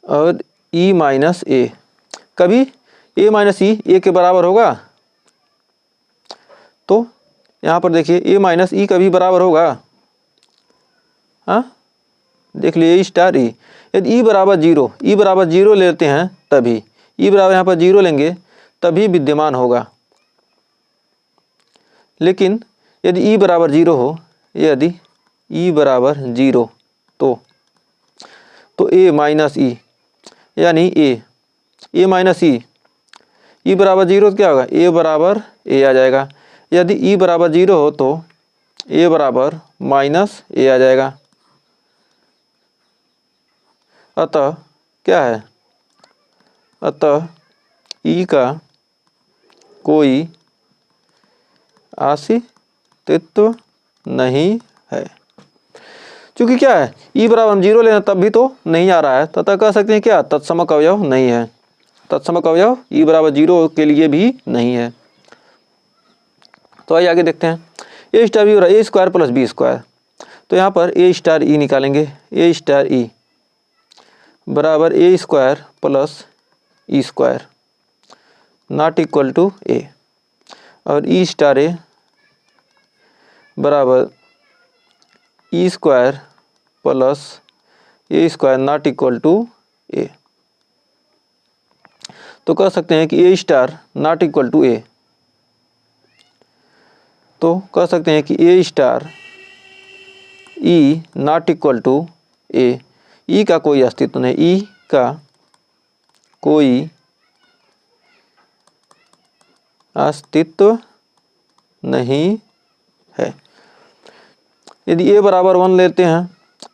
और ई माइनस ए। कभी ए माइनस ई ए के बराबर होगा, तो यहाँ पर देखिए ए माइनस ई कभी बराबर होगा, हाँ देख लीजिए ई स्टार ई। यदि ई बराबर जीरो लेते हैं तभी, ई बराबर यहाँ पर 0 लेंगे तभी विद्यमान होगा। लेकिन यदि ई बराबर 0 हो, यदि ई बराबर 0 तो ए माइनस ई यानी ए माइनस ई बराबर 0 तो क्या होगा, ए बराबर ए आ जाएगा। यदि ई बराबर 0 हो तो ए बराबर माइनस ए आ जाएगा। अतः क्या है, अतः ई का कोई अस्तित्व नहीं है। क्योंकि क्या है, ई बराबर हम 0 लेना तब भी तो नहीं आ रहा है, तथा कह सकते हैं क्या तत्समक अवयव नहीं है। तत्समक अवयव ई बराबर 0 के लिए भी नहीं है। तो आइए आगे देखते हैं। ए स्टार बी बराबर A square plus B square. तो यहाँ पर ए स्टार ई निकालेंगे, ए स्टार ई बराबर A square plus E square not equal to A, और ई स्टार ए बराबर E square plus A square not equal to A. तो कह सकते हैं कि A star not equal to A, तो कह सकते हैं कि A star E not equal to A, E का कोई अस्तित्व नहीं, ई का कोई अस्तित्व नहीं है। यदि ए बराबर 1 लेते हैं,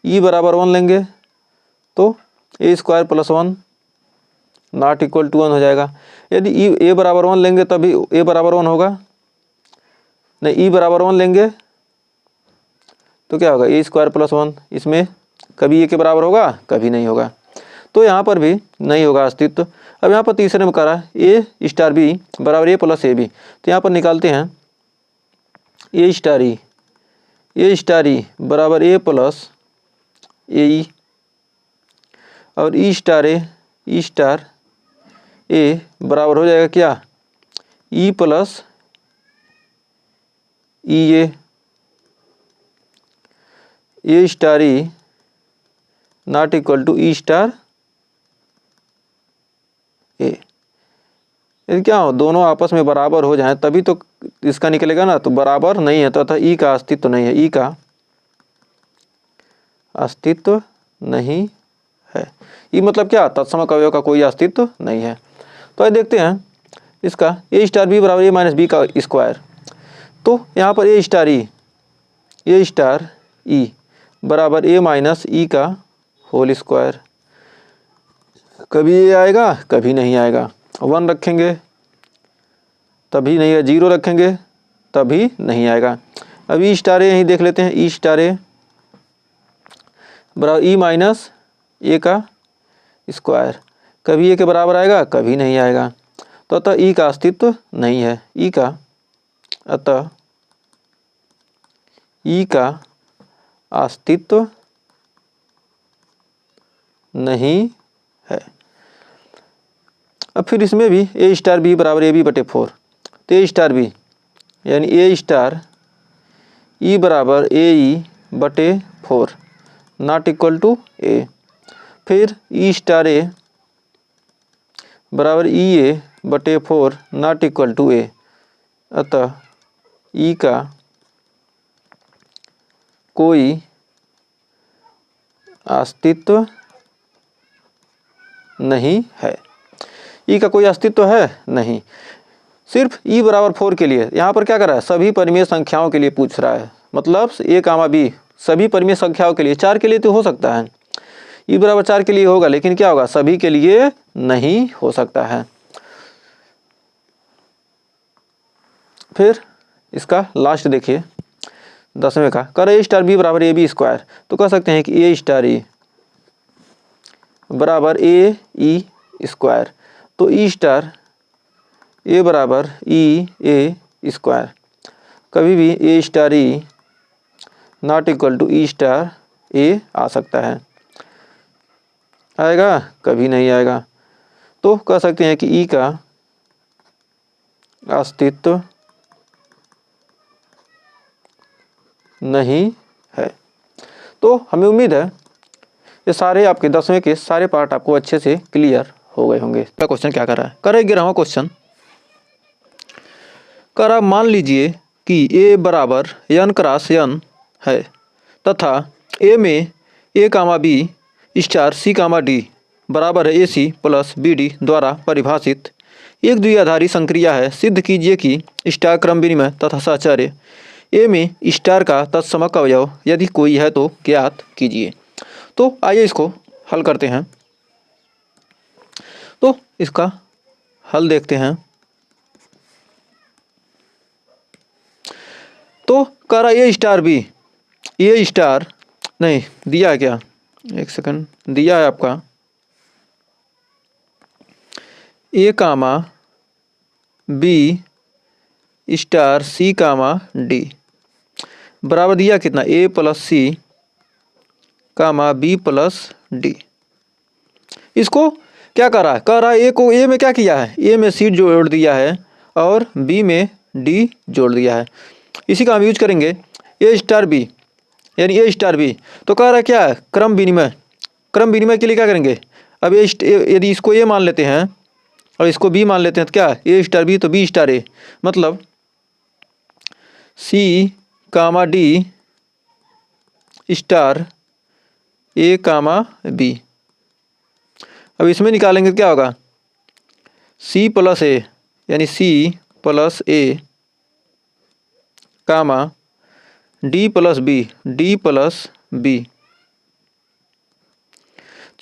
ई बराबर 1 लेंगे तो A square plus 1 not equal to 1 हो जाएगा। यदि ए बराबर 1 लेंगे तभी ए बराबर 1 होगा, नहीं ई बराबर 1 लेंगे तो क्या होगा, ए स्क्वायर प्लस 1, इसमें कभी ए के बराबर होगा, कभी नहीं होगा, तो यहाँ पर भी नहीं होगा अस्तित्व। अब यहाँ पर तीसरे में करा ए स्टार बी बराबर ए प्लस ए बी, तो यहाँ पर निकालते हैं ए स्टार ई बराबर ए प्लस ए ई, और ई स्टार ए बराबर हो जाएगा क्या, E plus E A star E not equal to E star A. यदि क्या हो, दोनों आपस में बराबर हो जाएं तभी तो इसका निकलेगा ना, तो बराबर नहीं है तो अतः ई का अस्तित्व नहीं है, ई का अस्तित्व नहीं है। ई मतलब क्या, तत्समक अवयव का कोई अस्तित्व नहीं है। तो आइए देखते हैं इसका ए स्टार बी बराबर ए माइनस बी का स्क्वायर। तो यहाँ पर ए स्टार ई बराबर ए माइनस ई का होल स्क्वायर, कभी ये आएगा कभी नहीं आएगा, 1 रखेंगे तभी नहीं है, 0 रखेंगे तभी नहीं आएगा। अब ई स्टार ए यहीं देख लेते हैं, ई स्टार ए बराबर ई माइनस ए का स्क्वायर, कभी ए के बराबर आएगा कभी नहीं आएगा, तो अतः ई का अस्तित्व नहीं है, अतः ई का अस्तित्व नहीं है। अब फिर इसमें भी ए स्टार बी बराबर ए बी बटे 4, तो ए स्टार बी यानी ए स्टार ई बराबर ए ई बटे 4 नॉट इक्वल टू ए, फिर ई स्टार ए बराबर ई ए बटे 4 नॉट इक्वल टू ए, अतः ई का कोई अस्तित्व नहीं है। ई का कोई अस्तित्व है नहीं। सिर्फ ई बराबर 4 के लिए यहाँ पर क्या कर रहा है, सभी परिमेय संख्याओं के लिए पूछ रहा है। मतलब ए कामा बी सभी परिमेय संख्याओं के लिए, 4 के लिए तो हो सकता है, ई बराबर 4 के लिए होगा, लेकिन क्या होगा, सभी के लिए नहीं हो सकता है। फिर इसका लास्ट देखिए 10वें का, कर ए स्टार बी बराबर ए बी स्क्वायर। तो कह सकते हैं कि ए स्टार ई बराबर ए ई स्क्वायर। तो ई स्टार ए बराबर ई ए स्क्वायर। कभी भी A star E not equal to E star A आ सकता है, आएगा? कभी नहीं आएगा। तो कह सकते हैं कि ई का अस्तित्व नहीं है। तो हमें उम्मीद है ये सारे आपके 10वें के सारे पार्ट आपको अच्छे से क्लियर हो गए होंगे। क्वेश्चन क्या कर रहा है, कर 11वां क्वेश्चन, कर आप मान लीजिए कि ए बराबर n क्रॉस n है तथा ए में ए comma B star C comma D बराबर है ए सी प्लस बी डी द्वारा परिभाषित एक द्विआधारी संक्रिया है। सिद्ध कीजिए कि स्टार क्रम विनिमय तथा साहचर्य ए में स्टार का तत्समक अवयव यदि कोई है तो ज्ञात कीजिए। तो आइए इसको हल करते हैं। तो इसका हल देखते हैं। तो कह रहा ए स्टार बी, ए स्टार नहीं दिया है क्या, एक सेकंड, दिया है आपका ए comma B star C comma D बराबर दिया कितना, ए plus C comma B plus D. इसको क्या कर रहा है, कह रहा है ए को, ए में क्या किया है, ए में सी जोड़ दिया है और बी में डी जोड़ दिया है। इसी का हम यूज करेंगे ए स्टार बी यानी ए स्टार बी। तो कह रहा है क्या है, क्रम विनिमय। क्रम विनिमय के लिए क्या करेंगे, अब यदि इसको ए मान लेते हैं और इसको बी मान लेते हैं तो क्या, ए स्टार बी तो बी स्टार ए, मतलब सी कामा डी स्टार ए कामा बी। अब इसमें निकालेंगे तो क्या होगा, सी प्लस ए यानी C plus A comma D plus B, D plus B,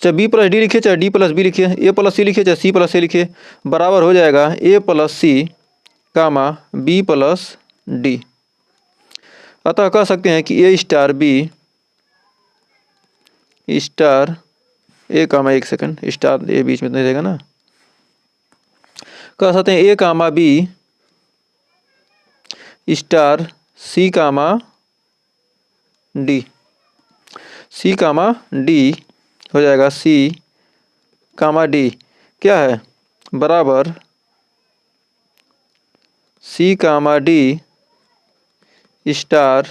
चाहे बी प्लस डी लिखिए चाहे डी प्लस बी लिखिए, ए प्लस सी लिखिए चाहे सी प्लस ए लिखिए, बराबर हो जाएगा A plus C comma B plus D. अतः कह सकते हैं कि ए स्टार बी स्टार ए कामा, एक सेकंड, स्टार ए बीच में नहीं रहेगा ना, कह सकते हैं ए comma B star C comma D, सी कामा डी हो जाएगा सी कामा डी क्या है, बराबर सी कामा डी स्टार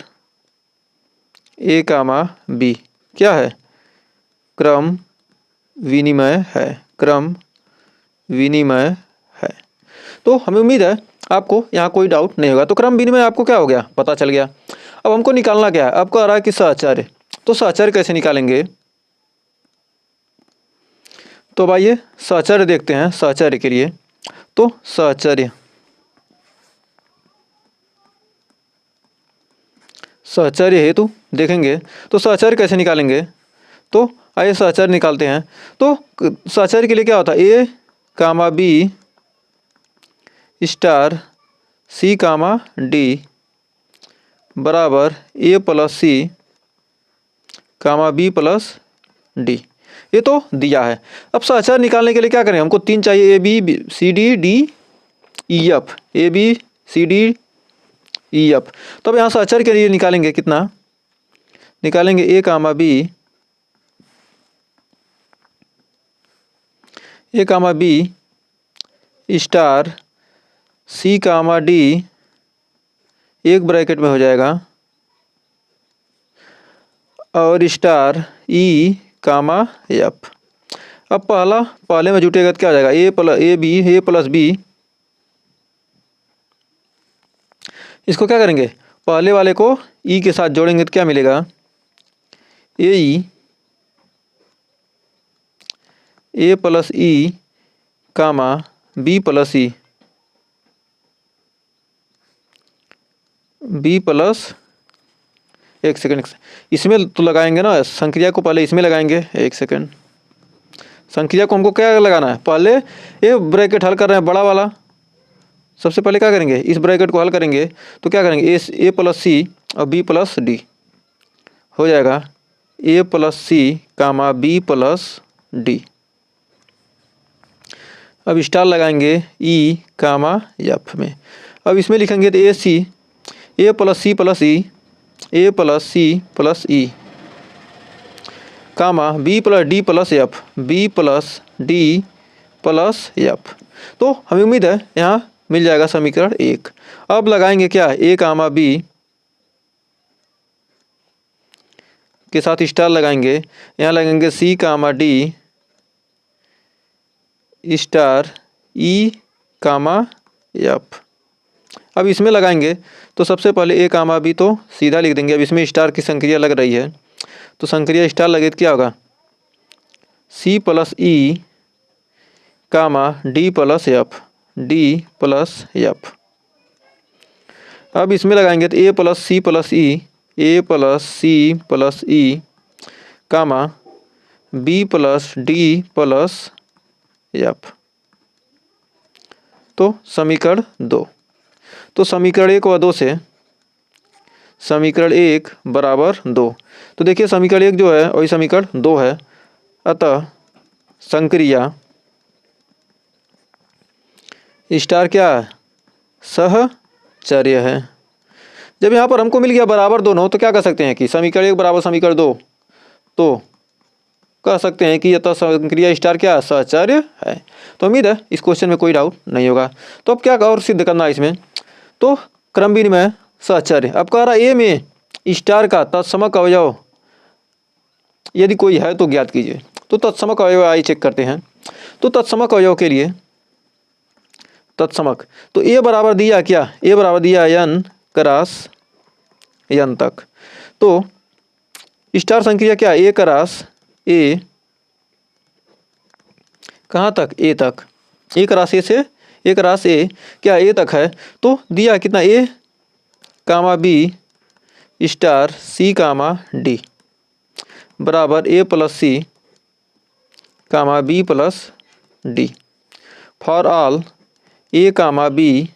ए कामा बी क्या है, क्रम विनिमय है, क्रम विनिमय है। तो हमें उम्मीद है आपको यहाँ कोई डाउट नहीं होगा। तो क्रम विनिमय आपको क्या हो गया, पता चल गया। अब हमको निकालना क्या है, आपको आ रहा है कि साहचर्य। तो साहचर्य कैसे निकालेंगे, तो भाई ये साहचर्य देखते हैं। साहचर्य के लिए तो साहचर्य, साहचर्य हेतु देखेंगे तो साहचर्य कैसे निकालेंगे। तो आइए साहचर्य निकालते हैं। तो साहचर्य के लिए क्या होता है, ए comma B star C comma D बराबर A plus C comma B plus D, ये तो दिया है। अब साहचर्य निकालने के लिए क्या करें, हमको 3 चाहिए, A B C D D E F, A B C D E F. तो अब यहाँ साहचर्य के लिए निकालेंगे, कितना निकालेंगे, A comma B star C comma D एक ब्रैकेट में हो जाएगा और स्टार ई कामा एफ। अब पहले में जुटेगा तो क्या हो जाएगा, ए प्लस बी। इसको क्या करेंगे, पहले वाले को ई के साथ जोड़ेंगे तो क्या मिलेगा, ए plus E comma B plus ई, बी प्लस, एक सेकेंड, इसमें तो लगाएंगे ना संक्रिया को, पहले इसमें लगाएंगे। एक सेकेंड, संक्रिया को हमको क्या लगाना है, पहले ये ब्रैकेट हल कर रहे हैं बड़ा वाला। सबसे पहले क्या करेंगे, इस ब्रैकेट को हल करेंगे तो क्या करेंगे, ए प्लस सी और बी प्लस डी हो जाएगा, A plus C comma B plus D. अब स्टार लगाएंगे ई कामा एफ में। अब इसमें लिखेंगे तो A plus C plus E, A plus C plus E comma B plus D plus F, B plus D plus F. तो हमें उम्मीद है यहाँ मिल जाएगा समीकरण 1। अब लगाएंगे क्या, ए कामा बी के साथ स्टार लगाएंगे, यहाँ लगाएंगे सी कामा डी स्टार ई कामा एफ। अब इसमें लगाएंगे तो सबसे पहले ए कामा बी तो सीधा लिख देंगे। अब इसमें स्टार की संक्रिया लग रही है तो संक्रिया स्टार लगे तो क्या होगा, C plus E comma D plus F, D plus F. अब इसमें लगाएंगे तो A plus C plus E, A plus C plus E comma B plus D plus F. तो समीकरण 2, तो समीकरण 1 व 2 से समीकरण 1 बराबर 2। तो देखिए समीकरण 1 जो है वही समीकरण 2 है, अतः संक्रिया स्टार क्या है, सहचर्य है। जब यहाँ पर हमको मिल गया बराबर दोनों तो क्या कह सकते हैं कि समीकरण 1 बराबर समीकरण 2, तो कह सकते हैं कि अतः संक्रिया स्टार क्या सहचर्य है। तो उम्मीद है इस क्वेश्चन में कोई डाउट नहीं होगा। तो अब क्या और सिद्ध करना है इसमें, तो क्रम विनिमय सहचर्य। अब कह रहा है ए में स्टार का तत्समक अवयव यदि कोई है तो ज्ञात कीजिए। तो तत्समक अवयव आइए चेक करते हैं। तो तत्समक अवयव के लिए तत्समक, तो ए बराबर दिया क्या, ए बराबर दिया n क्रॉस n तक। तो स्टार संक्रिया क्या, ए क्रॉस ए कहाँ तक, ए तक, ए क्रॉस ए से ए क्रॉस ए क्या ए तक है। तो दिया कितना, A comma B star C comma D बराबर A plus C comma B plus D for all A comma B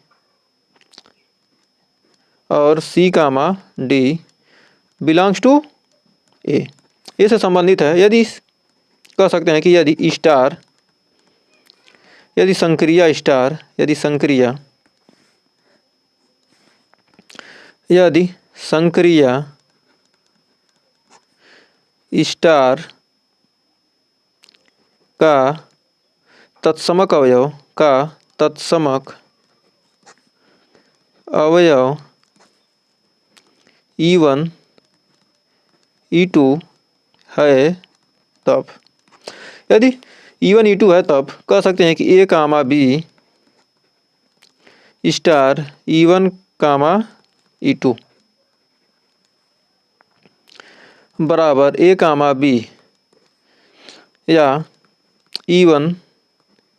और C comma D belongs to A से संबंधित है। यदि कह सकते हैं कि यदि स्टार, यदि संक्रिया स्टार, यदि संक्रिया स्टार का तत्समक अवयव E1 E2 है तब, यदि E1 E2 है तब कह सकते हैं कि ए कामा बी स्टार E1 कामा E2 बराबर ए कामा बी या E1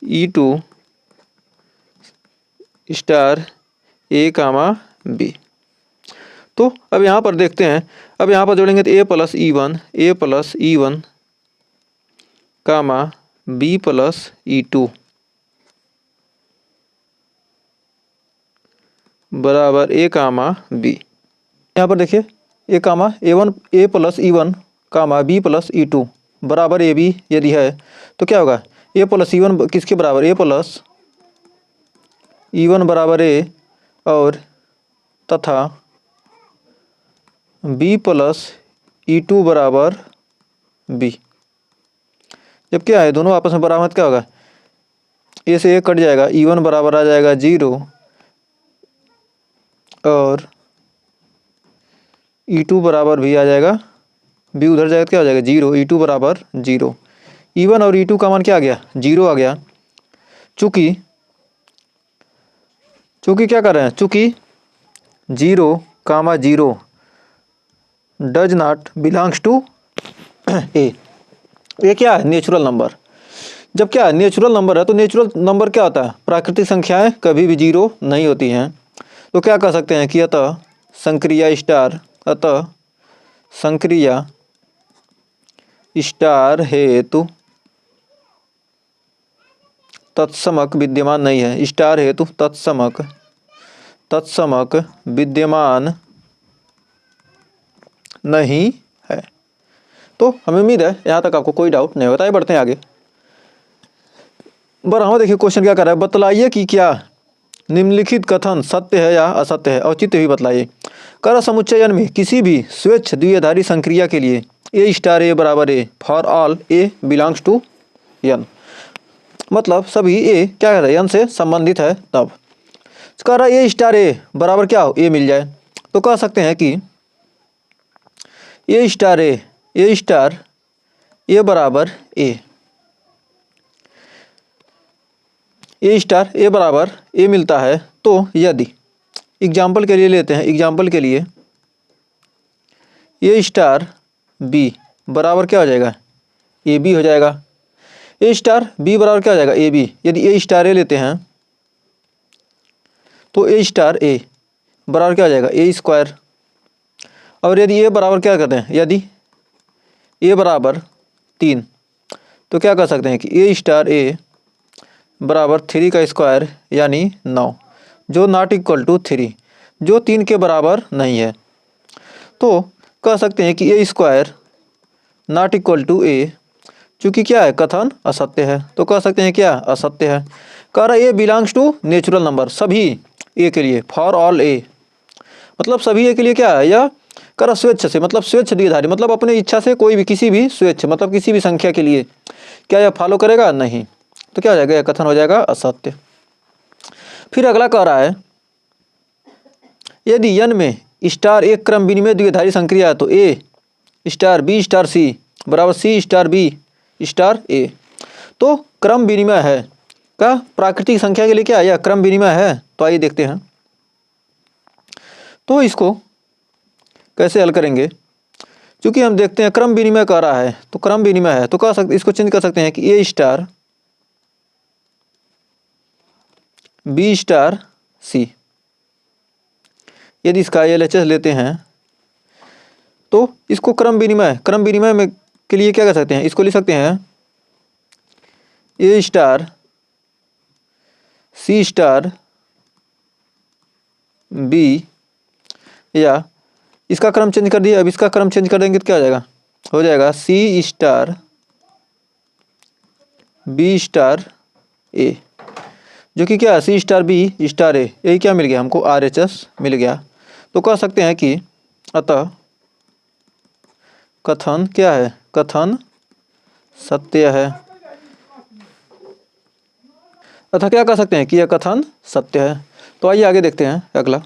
E2 स्टार ए कामा बी। तो अब यहाँ पर देखते हैं, अब यहाँ पर जोड़ेंगे तो A plus E1 comma B plus E2 बराबर ए कामा बी। यहाँ पर देखिए ए कामा ए प्लस E1 कामा बी प्लस E2 बराबर ए बी यदि है तो क्या होगा, ए प्लस E1 किसके बराबर, ए प्लस E1 बराबर ए और तथा बी प्लस E2 बराबर बी। जब क्या है दोनों आपस में बराबर क्या होगा, ए से ए कट जाएगा, E1 बराबर आ जाएगा 0 और E2 बराबर भी आ जाएगा, बी उधर जाएगा तो क्या हो जाएगा 0, E2 बराबर 0। E1 और E2 का मान क्या आ गया, 0 आ गया। चूँकि क्या कर रहे हैं, चूँकि 0 कामा 0 डज नॉट बिलोंग्स टू ए, ये क्या है? Natural number. जब क्या है? नेचुरल नंबर है, तो नेचुरल नंबर क्या होता है? प्राकृतिक संख्याएं कभी भी जीरो नहीं होती हैं। तो क्या कर सकते हैं कि अतः संक्रिया स्टार, अतः संक्रिया स्टार हेतु तत्समक विद्यमान नहीं है। स्टार हेतु तत्समक विद्यमान नहीं है। तो हमें उम्मीद है यहाँ तक आपको कोई डाउट नहीं होता है। बढ़ते हैं आगे। बराबर देखिए क्वेश्चन क्या कर रहा है, बतलाइए कि क्या निम्नलिखित कथन सत्य है या असत्य है, औचित्य भी बतलाइए। कर समुच्चयन में किसी भी स्वेच्छ द्विआधारी संक्रिया के लिए ए स्टार ए बराबर A for all A belongs to N, मतलब सभी ए क्या कहता है? एन से संबंधित है। तब कह रहा है ए स्टार ए बराबर क्या हो? ए मिल जाए, तो कह सकते हैं कि ए स्टार ए बराबर ए स्टार ए बराबर ए मिलता है। तो यदि एग्जाम्पल के लिए लेते हैं, एग्जाम्पल के लिए ए स्टार बी बराबर क्या हो जाएगा? ए बी हो जाएगा। ए स्टार बी बराबर क्या हो जाएगा? A B. यदि ए स्टार ए लेते हैं तो ए स्टार ए बराबर क्या हो जाएगा? A square. और यदि ए बराबर क्या करते हैं? यदि ए बराबर 3 तो क्या कर सकते हैं कि ए स्टार ए बराबर 3 का स्क्वायर यानी 9, जो नॉट इक्वल टू 3, जो 3 के बराबर नहीं है। तो कह सकते हैं कि ए स्क्वायर नॉट इक्वल टू ए, चूँकि क्या है? कथन असत्य है। तो कह सकते हैं क्या? असत्य है। कह रहा है ए बिलोंग्स टू नेचुरल नंबर, सभी ए के लिए, फॉर ऑल ए, मतलब सभी ए के लिए क्या है? यह कह रहा स्वेच्छ से, मतलब स्वेच्छ द्विआधारी, मतलब अपने इच्छा से कोई भी किसी भी स्वेच्छ मतलब किसी भी संख्या के लिए क्या यह फॉलो करेगा? नहीं। तो क्या हो जाएगा? यह कथन हो जाएगा असत्य। फिर अगला कह रहा है यदि n में स्टार एक क्रम विनिमय द्विआधारी संक्रिया है तो A star B star C बराबर सी स्टार बी स्टार ए। तो क्रम विनिमय है का प्राकृतिक संख्या के लिए क्या है? यह क्रम विनिमय है। तो आइए देखते हैं। तो इसको कैसे हल करेंगे? क्योंकि हम देखते हैं क्रम विनिमय कर रहा है, तो क्रम विनिमय है तो कह सकते, इसको चेंज कर सकते हैं कि ए स्टार बी स्टार सी। यदि इसका LHS लेते हैं तो इसको क्रम विनिमय में के लिए क्या कर सकते हैं? इसको लिख सकते हैं A star c star B, या इसका क्रम चेंज कर दिया। अब इसका क्रम चेंज कर देंगे तो क्या हो जाएगा? हो जाएगा सी स्टार बी स्टार ए, जो कि क्या है? सी स्टार बी स्टार ए। यही क्या मिल गया हमको? RHS मिल गया। तो कह सकते हैं कि अतः कथन क्या है? कथन सत्य है। अतः क्या कह सकते हैं कि यह कथन सत्य है। तो आइए आगे देखते हैं। अगला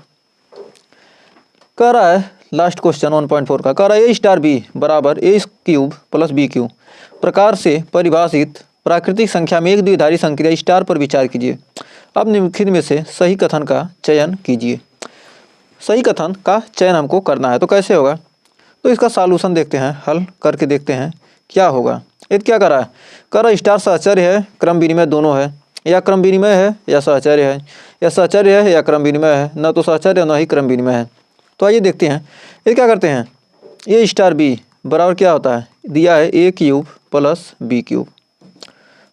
कह रहा है लास्ट क्वेश्चन 1.4 का, कह रहा है ए स्टार बी बराबर A cube plus B cube प्रकार से परिभाषित प्राकृतिक संख्या में एक द्विआधारी संक्रिया स्टार पर विचार कीजिए। अब निम्नलिखित में से सही कथन का चयन कीजिए। सही कथन का चयन हमको करना है, तो कैसे होगा? तो इसका सॉल्यूशन देखते हैं, हल करके देखते हैं क्या होगा। ये क्या कर रहा है? कह रहा है स्टार सहचर्य है, क्रम विनिमय दोनों है, या क्रम विनिमय है या सहचर्य है, या सहचर्य है या क्रम विनिमय है, न तो सहचर्य न ही क्रम विनिमय है। तो आइए देखते हैं ये क्या करते हैं। ए स्टार बी बराबर क्या होता है? दिया है A cube plus B cube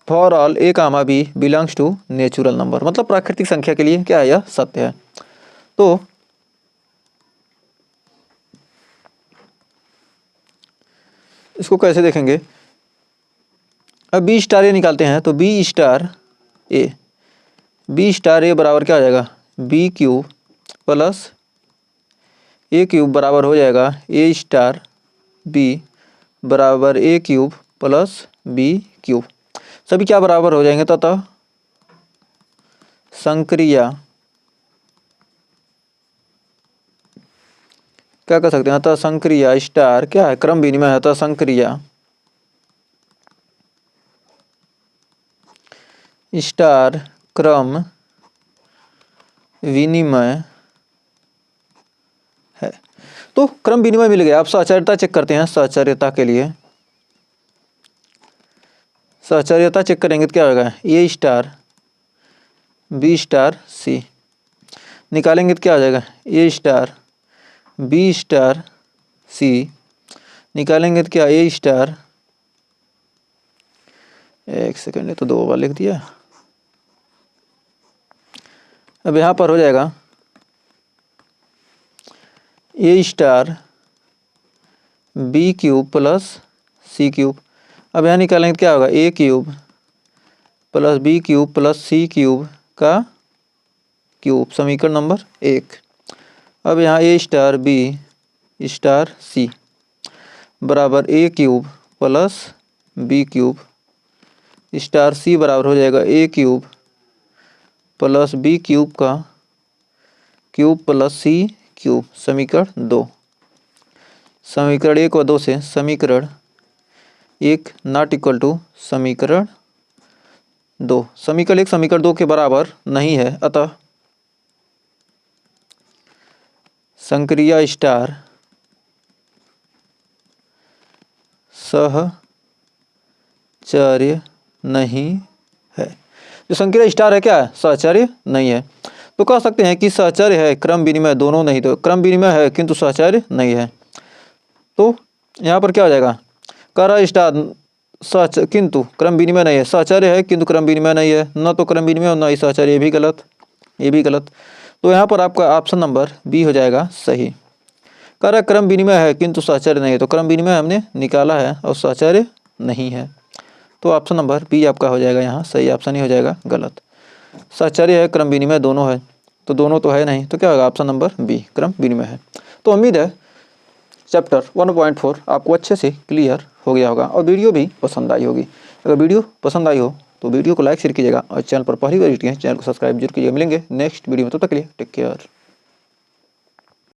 for all A comma B belongs to natural number, मतलब प्राकृतिक संख्या के लिए क्या है? यह सत्य है। तो इसको कैसे देखेंगे? अब बी स्टार ए निकालते हैं, तो बी स्टार ए बराबर क्या हो जाएगा? बी क्यूब प्लस ए क्यूब बराबर हो जाएगा ए स्टार बी बराबर A cube plus B cube, सभी क्या बराबर हो जाएंगे? तथा संक्रिया क्या कर सकते हैं? अतः संक्रिया स्टार क्या है? क्रम विनिमय है। अतः संक्रिया स्टार क्रम विनिमय है। तो क्रम विनिमय मिल गया। अब सहचर्यता चेक करते हैं। सहचर्यता के लिए सहचर्यता चेक करेंगे तो क्या होगा, ए स्टार बी स्टार सी, निकालेंगे तो क्या हो जाएगा, ए स्टार बी स्टार सी, निकालेंगे तो क्या, ए स्टार, एक सेकेंड, ये तो 2 बार लिख दिया। अब यहाँ पर हो जाएगा A star B cube plus C cube. अब यहाँ निकालेंगे तो क्या होगा, A cube plus B cube plus C cube का क्यूब, समीकरण नंबर 1। अब यहाँ A star B star C बराबर A cube plus B cube star C बराबर हो जाएगा A cube plus B cube का क्यूब प्लस सी क्यूब, समीकरण 2। समीकरण 1 व 2 से समीकरण 1 नॉट इक्वल टू समीकरण 2। समीकरण 1 समीकरण 2 के बराबर नहीं है, अतः संक्रिया स्टार सहचर्य नहीं है। जो संक्रिया स्टार है क्या है, सहचर्य नहीं है। तो कह सकते हैं कि सहचर्य है, क्रम विनिमय दोनों नहीं, तो क्रम विनिमय है किंतु सहचर्य नहीं है। तो यहाँ पर क्या हो जाएगा, कर स्टार किंतु क्रम विनिमय नहीं है, सहचर्य है किंतु क्रम विनिमय नहीं है, न तो क्रम विनिमय और न ही सहचर्य, ये भी गलत, ये भी गलत। तो यहाँ पर आपका ऑप्शन नंबर बी हो जाएगा सही। कर क्रम विनिमय है किंतु सहचर्य नहीं है, तो क्रम विनिमय हमने निकाला है और सहचर्य नहीं है, तो ऑप्शन नंबर बी आपका हो जाएगा यहाँ सही, ऑप्शन ही हो जाएगा गलत। सहचर्य है, क्रम विनिमय दोनों है, तो दोनों तो है नहीं, तो क्या होगा, ऑप्शन नंबर बी क्रम विनिमय है। तो उम्मीद है चैप्टर 1.4 आपको अच्छे से क्लियर हो गया होगा और वीडियो भी पसंद आई होगी। अगर वीडियो पसंद आई हो तो वीडियो को लाइक शेयर कीजिएगा और चैनल पर पहली बार विजिट किए चैनल को सब्सक्राइब जरूर कीजिएगा। मिलेंगे नेक्स्ट वीडियो में, तब तक के लिए टेक केयर।